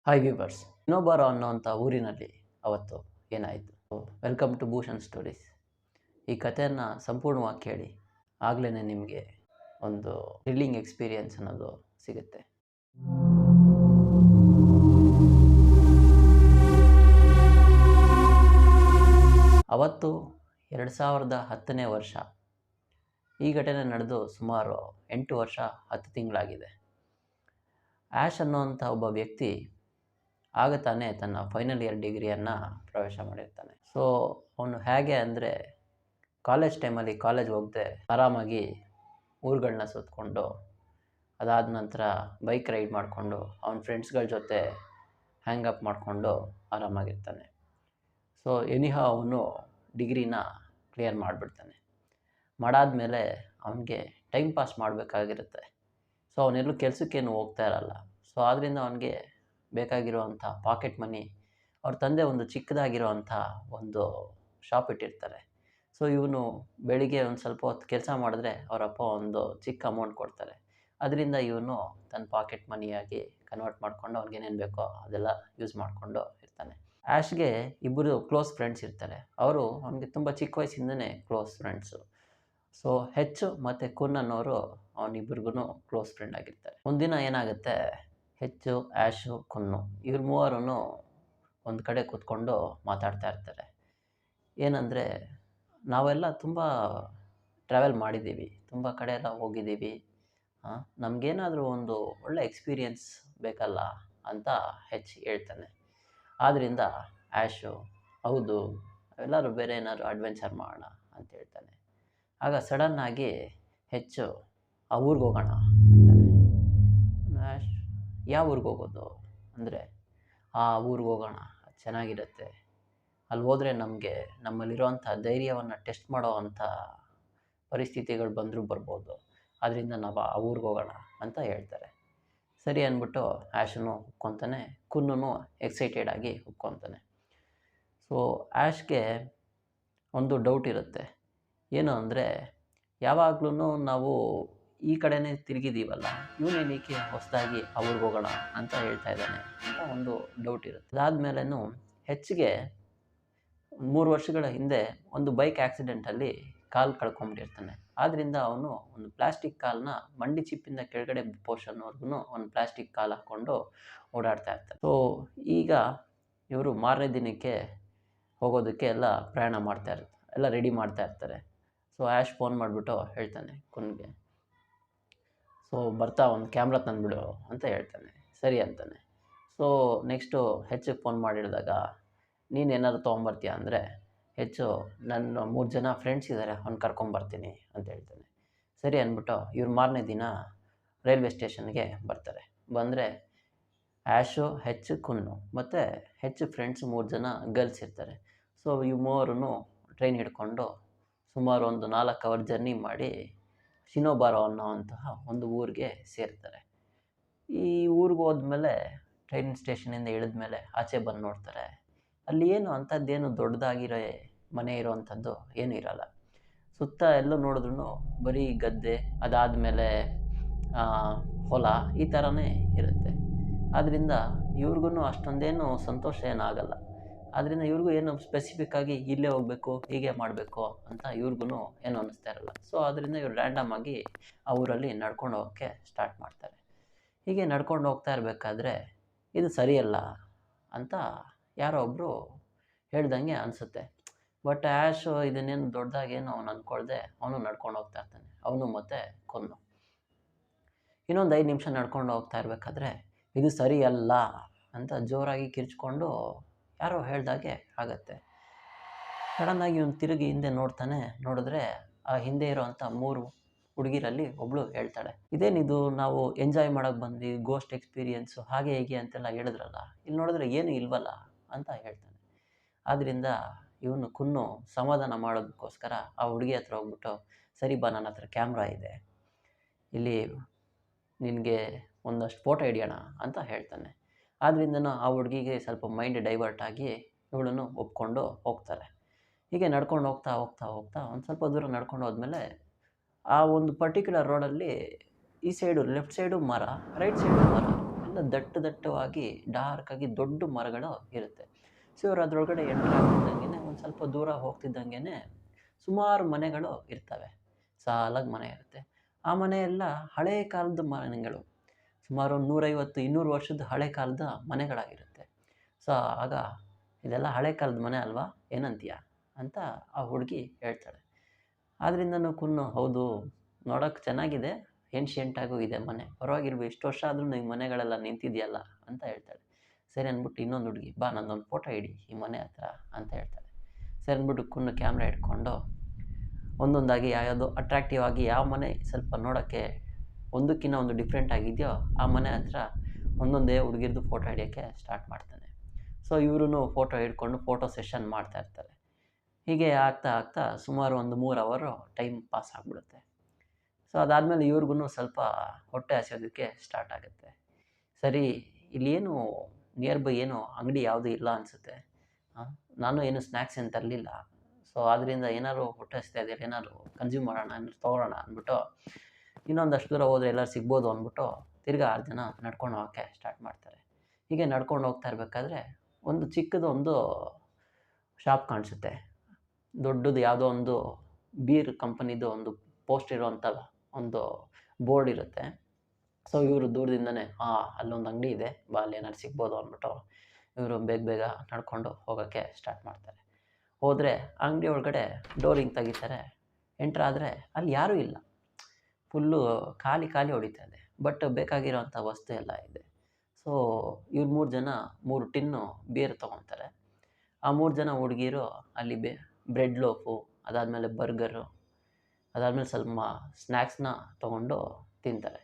Hi viewers, ಇನ್ನೊಬ್ಬರು ಅನ್ನೋಂಥ ಊರಿನಲ್ಲಿ ಅವತ್ತು ಏನಾಯಿತು. Welcome to Bhushan stories. ಈ ಕಥೆಯನ್ನು ಸಂಪೂರ್ಣವಾಗಿ ಕೇಳಿ, ಆಗಲೇ ನಿಮಗೆ ಒಂದು ಥ್ರಿಲ್ಲಿಂಗ್ ಎಕ್ಸ್ಪೀರಿಯನ್ಸ್ ಅನ್ನೋದು ಸಿಗುತ್ತೆ. ಅವತ್ತು 2010ನೇ ವರ್ಷ. ಈ ಘಟನೆ ನಡೆದು ಸುಮಾರು 8 ವರ್ಷ 10 ತಿಂಗಳಾಗಿದೆ. ಆ್ಯಶ್ ಅನ್ನೋಂಥ ಒಬ್ಬ ವ್ಯಕ್ತಿ ಆಗ ತಾನೇ ತನ್ನ ಫೈನಲ್ ಇಯರ್ ಡಿಗ್ರಿಯನ್ನು ಪ್ರವೇಶ ಮಾಡಿರ್ತಾನೆ. ಸೊ ಅವನು ಹೇಗೆ ಅಂದರೆ, ಕಾಲೇಜ್ ಟೈಮಲ್ಲಿ ಕಾಲೇಜ್ ಹೋಗದೆ ಆರಾಮಾಗಿ ಊರುಗಳನ್ನ ಸುತ್ತಕೊಂಡು, ಅದಾದ ನಂತರ ಬೈಕ್ ರೈಡ್ ಮಾಡಿಕೊಂಡು ಅವನ ಫ್ರೆಂಡ್ಸ್ಗಳ ಜೊತೆ ಹ್ಯಾಂಗಪ್ ಮಾಡಿಕೊಂಡು ಆರಾಮಾಗಿರ್ತಾನೆ. ಸೊ ಎನಿಹಾ ಅವನು ಡಿಗ್ರಿನ ಕ್ಲಿಯರ್ ಮಾಡಿಬಿಡ್ತಾನೆ. ಮಾಡಾದಮೇಲೆ ಅವನಿಗೆ ಟೈಮ್ ಪಾಸ್ ಮಾಡಬೇಕಾಗಿರುತ್ತೆ. ಸೊ ಅವನೆಲ್ಲೂ ಕೆಲಸಕ್ಕೇನು ಹೋಗ್ತಾ ಇರಲ್ಲ. ಸೊ ಆದ್ದರಿಂದ ಅವನಿಗೆ ಬೇಕಾಗಿರುವಂಥ ಪಾಕೆಟ್ ಮನಿ, ಅವ್ರ ತಂದೆ ಒಂದು ಚಿಕ್ಕದಾಗಿರುವಂಥ ಒಂದು ಶಾಪ್ ಇಟ್ಟಿರ್ತಾರೆ. ಸೊ ಇವನು ಬೆಳಿಗ್ಗೆ ಒಂದು ಸ್ವಲ್ಪ ಹೊತ್ತು ಕೆಲಸ ಮಾಡಿದ್ರೆ ಅವರಪ್ಪ ಒಂದು ಚಿಕ್ಕ ಅಮೌಂಟ್ ಕೊಡ್ತಾರೆ. ಅದರಿಂದ ಇವನು ತನ್ನ ಪಾಕೆಟ್ ಮನಿಯಾಗಿ ಕನ್ವರ್ಟ್ ಮಾಡಿಕೊಂಡು ಅವ್ನಿಗೇನೇನು ಬೇಕೋ ಅದೆಲ್ಲ ಯೂಸ್ ಮಾಡಿಕೊಂಡು ಇರ್ತಾನೆ. ಆ್ಯಶ್ಗೆ ಇಬ್ಬರು ಕ್ಲೋಸ್ ಫ್ರೆಂಡ್ಸ್ ಇರ್ತಾರೆ. ಅವರು ಅವನಿಗೆ ತುಂಬ ಚಿಕ್ಕ ವಯಸ್ಸಿಂದನೇ ಕ್ಲೋಸ್ ಫ್ರೆಂಡ್ಸು. ಸೊ ಹೆಚ್ಚು ಮತ್ತು ಕುನ್ ಅನ್ನೋರು ಅವನಿಬ್ಬರಿಗೂ ಕ್ಲೋಸ್ ಫ್ರೆಂಡ್ ಆಗಿರ್ತಾರೆ. ಒಂದಿನ ಏನಾಗುತ್ತೆ, ಹೆಚ್ಚು, ಆ್ಯಶು, ಕುನ್ನು ಇವ್ರು ಮೂವರೂ ಒಂದು ಕಡೆ ಕೂತ್ಕೊಂಡು ಮಾತಾಡ್ತಾ ಇರ್ತಾರೆ. ಏನಂದರೆ, ನಾವೆಲ್ಲ ತುಂಬ ಟ್ರಾವೆಲ್ ಮಾಡಿದ್ದೀವಿ, ತುಂಬ ಕಡೆ ಎಲ್ಲ ಹೋಗಿದ್ದೀವಿ, ನಮಗೇನಾದರೂ ಒಂದು ಒಳ್ಳೆ ಎಕ್ಸ್ಪೀರಿಯನ್ಸ್ ಬೇಕಲ್ಲ ಅಂತ ಹೆಚ್ಚು ಹೇಳ್ತಾನೆ. ಆದ್ದರಿಂದ ಆ್ಯಶು, ಹೌದು, ಎಲ್ಲರೂ ಬೇರೆ ಏನಾದರೂ ಅಡ್ವೆಂಚರ್ ಮಾಡೋಣ ಅಂತ ಹೇಳ್ತಾನೆ. ಆಗ ಸಡನ್ನಾಗಿ ಹೆಚ್ಚು, ಆ ಊರಿಗೆ ಹೋಗೋಣ ಅಂತಾನೆ. ಆ್ಯಶ್, ಯಾವ ಊರಿಗೆ ಹೋಗೋದು ಅಂದರೆ, ಆ ಊರಿಗೆ ಹೋಗೋಣ, ಅದು ಚೆನ್ನಾಗಿರುತ್ತೆ, ಅಲ್ಲಿ ಹೋದರೆ ನಮಗೆ ನಮ್ಮಲ್ಲಿರೋವಂಥ ಧೈರ್ಯವನ್ನು ಟೆಸ್ಟ್ ಮಾಡೋ ಅಂಥ ಪರಿಸ್ಥಿತಿಗಳು ಬಂದರೂ ಬರ್ಬೋದು, ಆದ್ದರಿಂದ ನಾವು ಆ ಊರಿಗೆ ಹೋಗೋಣ ಅಂತ ಹೇಳ್ತಾರೆ. ಸರಿ ಅಂದ್ಬಿಟ್ಟು ಆ್ಯಶನು ಒಪ್ಕೊತಾನೆ, ಕುನ್ನೂ ಎಕ್ಸೈಟೆಡ್ ಆಗಿ ಒಪ್ಕೊತಾನೆ. ಸೊ ಆ್ಯಶ್ಗೆ ಒಂದು ಡೌಟ್ ಇರುತ್ತೆ. ಏನು ಅಂದರೆ, ಯಾವಾಗಲೂ ನಾವು ಈ ಕಡೆನೇ ತಿರುಗಿದ್ದೀವಲ್ಲ, ಇವನೇನಕ್ಕೆ ಹೊಸದಾಗಿ ಅವ್ರಿಗೆ ಹೋಗೋಣ ಅಂತ ಹೇಳ್ತಾ ಇದ್ದಾನೆ ಅಂತ ಒಂದು ಡೌಟ್ ಇರುತ್ತೆ. ಅದಾದಮೇಲೂ ಹೆಚ್ಚಿಗೆ 3 ವರ್ಷಗಳ ಹಿಂದೆ ಒಂದು ಬೈಕ್ ಆ್ಯಕ್ಸಿಡೆಂಟಲ್ಲಿ ಕಾಲು ಕಳ್ಕೊಂಬಿಟ್ಟಿರ್ತಾನೆ. ಆದ್ದರಿಂದ ಅವನು ಒಂದು ಪ್ಲಾಸ್ಟಿಕ್ ಕಾಲನ್ನ ಮಂಡಿ ಚಿಪ್ಪಿಂದ ಕೆಳಗಡೆ ಪೋರ್ಷನ್ವರೆಗೂ ಒಂದು ಪ್ಲಾಸ್ಟಿಕ್ ಕಾಲು ಹಾಕ್ಕೊಂಡು ಓಡಾಡ್ತಾ ಇರ್ತಾನೆ. ಸೊ ಈಗ ಇವರು ಮಾರನೇ ದಿನಕ್ಕೆ ಹೋಗೋದಕ್ಕೆ ಎಲ್ಲ ಪ್ರಯಾಣ ಮಾಡ್ತಾ ಇರ್ತಾರೆ, ಎಲ್ಲ ರೆಡಿ ಮಾಡ್ತಾ ಇರ್ತಾರೆ. ಸೊ ಆ್ಯಶ್ ಫೋನ್ ಮಾಡಿಬಿಟ್ಟು ಹೇಳ್ತಾನೆ ಕುನ್ಗೆ, ಸೊ ಬರ್ತಾ ಒಂದು ಕ್ಯಾಮ್ರಾ ತಂದುಬಿಡು ಅಂತ ಹೇಳ್ತಾನೆ. ಸರಿ ಅಂತಾನೆ. ಸೊ ನೆಕ್ಸ್ಟು ಹೆಚ್ಚಿಗೆ ಫೋನ್ ಮಾಡಿಡಿದಾಗ, ನೀನು ಏನಾದ್ರು ತೊಗೊಂಬರ್ತೀಯ ಅಂದರೆ, ಹೆಚ್ಚು ನನ್ನ 3 ಜನ ಫ್ರೆಂಡ್ಸ್ ಇದ್ದಾರೆ, ಅವ್ನು ಕರ್ಕೊಂಬರ್ತೀನಿ ಅಂತ ಹೇಳ್ತಾನೆ. ಸರಿ ಅಂದ್ಬಿಟ್ಟು ಇವ್ರು ಮಾರನೇ ದಿನ ರೈಲ್ವೆ ಸ್ಟೇಷನ್ಗೆ ಬರ್ತಾರೆ. ಬಂದರೆ ಆ್ಯಶು, ಹೆಚ್ಚು, ಕುನ್ನು ಮತ್ತು ಹೆಚ್ಚು ಫ್ರೆಂಡ್ಸ್ 3 ಜನ ಗರ್ಲ್ಸ್ ಇರ್ತಾರೆ. ಸೊ ಇವು ಮೂವರೂ ಟ್ರೈನ್ ಹಿಡ್ಕೊಂಡು ಸುಮಾರು ಒಂದು 4 ಅವರ್ ಜರ್ನಿ ಮಾಡಿ ಶಿನೋಬಾರೋ ಅನ್ನೋವಂತಹ ಒಂದು ಊರಿಗೆ ಸೇರ್ತಾರೆ. ಈ ಊರಿಗೆ ಹೋದ್ಮೇಲೆ ಟ್ರೈನ್ ಸ್ಟೇಷನಿಂದ ಇಳಿದ್ಮೇಲೆ ಆಚೆ ಬಂದು ನೋಡ್ತಾರೆ, ಅಲ್ಲಿ ಏನು ಅಂಥದ್ದೇನು ದೊಡ್ಡದಾಗಿರೋ ಮನೆ ಇರೋವಂಥದ್ದು ಏನೂ ಇರಲ್ಲ. ಸುತ್ತ ಎಲ್ಲೂ ನೋಡಿದ್ರೂ ಬರೀ ಗದ್ದೆ, ಅದಾದಮೇಲೆ ಹೊಲ, ಈ ಥರನೇ ಇರುತ್ತೆ. ಆದ್ದರಿಂದ ಇವ್ರಿಗೂ ಅಷ್ಟೊಂದೇನು ಸಂತೋಷ ಏನಾಗಲ್ಲ. ಆದ್ದರಿಂದ ಇವ್ರಿಗೂ ಏನು ಸ್ಪೆಸಿಫಿಕ್ಕಾಗಿ ಇಲ್ಲೇ ಹೋಗಬೇಕು, ಹೀಗೆ ಮಾಡಬೇಕು ಅಂತ ಇವ್ರಿಗೂ ಏನು ಅನ್ನಿಸ್ತಾ ಇರಲ್ಲ. ಸೊ ಅದರಿಂದ ಇವ್ರು ರ್ಯಾಂಡಮ್ ಆಗಿ ಆ ಊರಲ್ಲಿ ನಡ್ಕೊಂಡು ಹೋಗೋಕ್ಕೆ ಸ್ಟಾರ್ಟ್ ಮಾಡ್ತಾರೆ. ಹೀಗೆ ನಡ್ಕೊಂಡು ಹೋಗ್ತಾ ಇರಬೇಕಾದ್ರೆ ಇದು ಸರಿಯಲ್ಲ ಅಂತ ಯಾರೋ ಒಬ್ಬರು ಹೇಳ್ದಂಗೆ ಅನಿಸುತ್ತೆ. ಬಟ್ ಆ್ಯಶು ಇದನ್ನೇನು ದೊಡ್ಡದಾಗೇನು ಅವನು ಅಂದ್ಕೊಳ್ದೆ ಅವನು ನಡ್ಕೊಂಡು ಹೋಗ್ತಾ ಇರ್ತಾನೆ, ಅವನು ಮತ್ತು ಕುನ್ನು. ಇನ್ನೊಂದು 5 ನಿಮಿಷ ನಡ್ಕೊಂಡು ಹೋಗ್ತಾ ಇರಬೇಕಾದ್ರೆ ಇದು ಸರಿಯಲ್ಲ ಅಂತ ಜೋರಾಗಿ ಕಿರ್ಚ್ಕೊಂಡು ಯಾರೋ ಹೇಳ್ದಾಗೆ ಆಗತ್ತೆ. ಸಡನ್ನಾಗಿ ಇವನು ತಿರುಗಿ ಹಿಂದೆ ನೋಡ್ತಾನೆ. ನೋಡಿದ್ರೆ ಆ ಹಿಂದೆ ಇರೋವಂಥ 3 ಹುಡುಗಿರಲ್ಲಿ ಒಬ್ಬಳು ಹೇಳ್ತಾಳೆ, ಇದೇನಿದು, ನಾವು ಎಂಜಾಯ್ ಮಾಡೋಕ್ಕೆ ಬಂದ್ವಿ, ಗೋಸ್ಟ್ ಎಕ್ಸ್ಪೀರಿಯೆನ್ಸು ಹಾಗೆ ಹೀಗೆ ಅಂತೆಲ್ಲ ಹೇಳಿದ್ರಲ್ಲ, ಇಲ್ಲಿ ನೋಡಿದ್ರೆ ಏನೂ ಇಲ್ವಲ್ಲ ಅಂತ ಹೇಳ್ತಾನೆ. ಆದ್ದರಿಂದ ಇವನು ಕುನ್ನು ಸಮಾಧಾನ ಮಾಡೋದಕ್ಕೋಸ್ಕರ ಆ ಹುಡುಗಿ ಹತ್ರ ಹೋಗ್ಬಿಟ್ಟು, ಸರಿ ಬಾ, ನನ್ನ ಹತ್ರ ಕ್ಯಾಮ್ರಾ ಇದೆ, ಇಲ್ಲಿ ನಿನಗೆ ಒಂದಷ್ಟು ಫೋಟೋ ಹಿಡಿಯೋಣ ಅಂತ ಹೇಳ್ತಾನೆ. ಆದ್ರಿಂದ ಆ ಹುಡುಗಿಗೆ ಸ್ವಲ್ಪ ಮೈಂಡ್ ಡೈವರ್ಟ್ ಆಗಿ ಇವಳನ್ನು ಒಪ್ಕೊಂಡು ಹೋಗ್ತಾರೆ. ಹೀಗೆ ನಡ್ಕೊಂಡು ಹೋಗ್ತಾ ಹೋಗ್ತಾ ಹೋಗ್ತಾ ಒಂದು ಸ್ವಲ್ಪ ದೂರ ನಡ್ಕೊಂಡು ಹೋದ್ಮೇಲೆ ಆ ಒಂದು ಪರ್ಟಿಕ್ಯುಲರ್ ರೋಡಲ್ಲಿ ಈ ಸೈಡು ಲೆಫ್ಟ್ ಸೈಡು ಮರ, ರೈಟ್ ಸೈಡು ಮರ, ಎಲ್ಲ ದಟ್ಟವಾಗಿ ಡಾರ್ಕಾಗಿ ದೊಡ್ಡ ಮರಗಳು ಇರುತ್ತೆ. ಸೊ ಇವರು ಅದರೊಳಗಡೆ ಎಂಟ್ರ್ ಆಗ್ತಿದ್ದಂಗೆ ಒಂದು ಸ್ವಲ್ಪ ದೂರ ಹೋಗ್ತಿದ್ದಂಗೆ ಸುಮಾರು ಮನೆಗಳು ಇರ್ತವೆ. ಸಾಲಾಗಿ ಮನೆ ಇರುತ್ತೆ. ಆ ಮನೆಯೆಲ್ಲ ಹಳೇ ಕಾಲದ ಮನೆಗಳು. ಸುಮಾರು 150-200 ವರ್ಷದ ಹಳೆ ಕಾಲದ ಮನೆಗಳಾಗಿರುತ್ತೆ. ಸೊ ಆಗ ಇದೆಲ್ಲ ಹಳೆ ಕಾಲದ ಮನೆ ಅಲ್ವಾ, ಏನಂತೀಯ ಅಂತ ಆ ಹುಡುಗಿ ಹೇಳ್ತಾಳೆ. ಆದ್ರಿಂದನೂ ಹೌದು, ನೋಡೋಕೆ ಚೆನ್ನಾಗಿದೆ, ಏನ್ಷಿಯಂಟಾಗೂ ಇದೆ ಮನೆ, ಪರವಾಗಿಲ್ವ, ಇಷ್ಟು ವರ್ಷ ಆದ್ರೂ ಈ ಮನೆಗಳೆಲ್ಲ ನಿಂತಿದೆಯಲ್ಲ ಅಂತ ಹೇಳ್ತಾಳೆ. ಸರಿ ಅಂದ್ಬಿಟ್ಟು ಇನ್ನೊಂದು ಹುಡುಗಿ, ಬಾ ನಂದೊಂದು ಫೋಟೋ ಇಡಿ ಈ ಮನೆ ಹತ್ರ ಅಂತ ಹೇಳ್ತಾಳೆ. ಸರಿ ಅಂದ್ಬಿಟ್ಟು ಕ್ಯಾಮ್ರಾ ಇಟ್ಕೊಂಡು ಒಂದೊಂದಾಗಿ ಯಾವ್ಯಾವುದೋ ಅಟ್ರಾಕ್ಟಿವ್ ಆಗಿ ಯಾವ ಮನೆ ಸ್ವಲ್ಪ ನೋಡೋಕ್ಕೆ ಒಂದಕ್ಕಿಂತ ಒಂದು ಡಿಫ್ರೆಂಟ್ ಆಗಿದೆಯೋ ಆ ಮನೆ ಹತ್ರ ಒಂದೊಂದೇ ಹುಡುಗಿರ್ದು ಫೋಟೋ ಹಿಡಿಯೋಕ್ಕೆ ಸ್ಟಾರ್ಟ್ ಮಾಡ್ತಾನೆ. ಸೊ ಇವ್ರೂ ಫೋಟೋ ಹಿಡ್ಕೊಂಡು ಫೋಟೋ ಸೆಷನ್ ಮಾಡ್ತಾಯಿರ್ತಾರೆ. ಹೀಗೆ ಆಗ್ತಾ ಸುಮಾರು ಒಂದು 3 ಅವರು ಟೈಮ್ ಪಾಸ್ ಆಗಿಬಿಡುತ್ತೆ. ಸೊ ಅದಾದಮೇಲೆ ಇವ್ರಿಗೂ ಸ್ವಲ್ಪ ಹೊಟ್ಟೆ ಹಸಿಯೋದಕ್ಕೆ ಸ್ಟಾರ್ಟ್ ಆಗುತ್ತೆ. ಸರಿ, ಇಲ್ಲೇನು ನಿಯರ್ ಬೈ ಏನು ಅಂಗಡಿ ಯಾವುದೂ ಇಲ್ಲ ಅನಿಸುತ್ತೆ, ನಾನು ಏನು ಸ್ನ್ಯಾಕ್ಸ್ ಏನು ತರಲಿಲ್ಲ, ಸೊ ಆದ್ದರಿಂದ ಏನಾದ್ರು ಹೊಟ್ಟೆ ಹಸಿತಾ ಇದೆಯಲ್ಲ, ಏನಾದ್ರು ಕನ್ಸ್ಯೂಮ್ ಮಾಡೋಣ, ಏನಾದ್ರು ತೊಗೊಳ್ಳೋಣ ಅಂದ್ಬಿಟ್ಟು ಇನ್ನೊಂದಷ್ಟು ದೂರ ಹೋದರೆ ಎಲ್ಲರೂ ಸಿಗ್ಬೋದು ಅಂದ್ಬಿಟ್ಟು ತಿರ್ಗಾ 6 ಜನ ನಡ್ಕೊಂಡು ಹೋಗೋಕ್ಕೆ ಸ್ಟಾರ್ಟ್ ಮಾಡ್ತಾರೆ. ಹೀಗೆ ನಡ್ಕೊಂಡು ಹೋಗ್ತಾ ಇರಬೇಕಾದ್ರೆ ಒಂದು ಚಿಕ್ಕದೊಂದು ಶಾಪ್ ಕಾಣಿಸುತ್ತೆ. ದೊಡ್ಡದು ಯಾವುದೋ ಒಂದು ಬೀರ್ ಕಂಪನಿದು ಒಂದು ಪೋಸ್ಟ್ ಇರೋವಂಥ ಒಂದು ಬೋರ್ಡ್ ಇರುತ್ತೆ. ಸೊ ಇವರು ದೂರದಿಂದನೇ ಅಲ್ಲೊಂದು ಅಂಗಡಿ ಇದೆ, ಬಾ ಅಲ್ಲಿ ಏನಾದ್ರು ಸಿಗ್ಬೋದು ಅಂದ್ಬಿಟ್ಟು ಇವರು ಬೇಗ ನಡ್ಕೊಂಡು ಹೋಗೋಕ್ಕೆ ಸ್ಟಾರ್ಟ್ ಮಾಡ್ತಾರೆ. ಹೋದರೆ ಅಂಗಡಿ ಒಳಗಡೆ ಡೋರ್ ಹಿಂಗೆ ತೆಗಿತಾರೆ. ಎಂಟ್ರ್ ಆದರೆ ಅಲ್ಲಿ ಯಾರೂ ಇಲ್ಲ, ಫುಲ್ಲು ಖಾಲಿ ಹೊಡಿತಾ ಇದೆ. ಬಟ್ ಬೇಕಾಗಿರೋವಂಥ ವಸ್ತು ಎಲ್ಲ ಇದೆ. ಸೊ ಇವ್ರು 3 ಜನ 3 ಟಿನ್ನು ಬೀರ್ ತೊಗೊತಾರೆ. ಆ 3 ಜನ ಹುಡುಗಿರು ಅಲ್ಲಿ ಬ್ರೆಡ್ ಲೋಫು, ಅದಾದಮೇಲೆ ಬರ್ಗರು, ಅದಾದಮೇಲೆ ಸ್ವಲ್ಪ ಸ್ನ್ಯಾಕ್ಸ್ನ ತೊಗೊಂಡು ತಿಂತಾರೆ.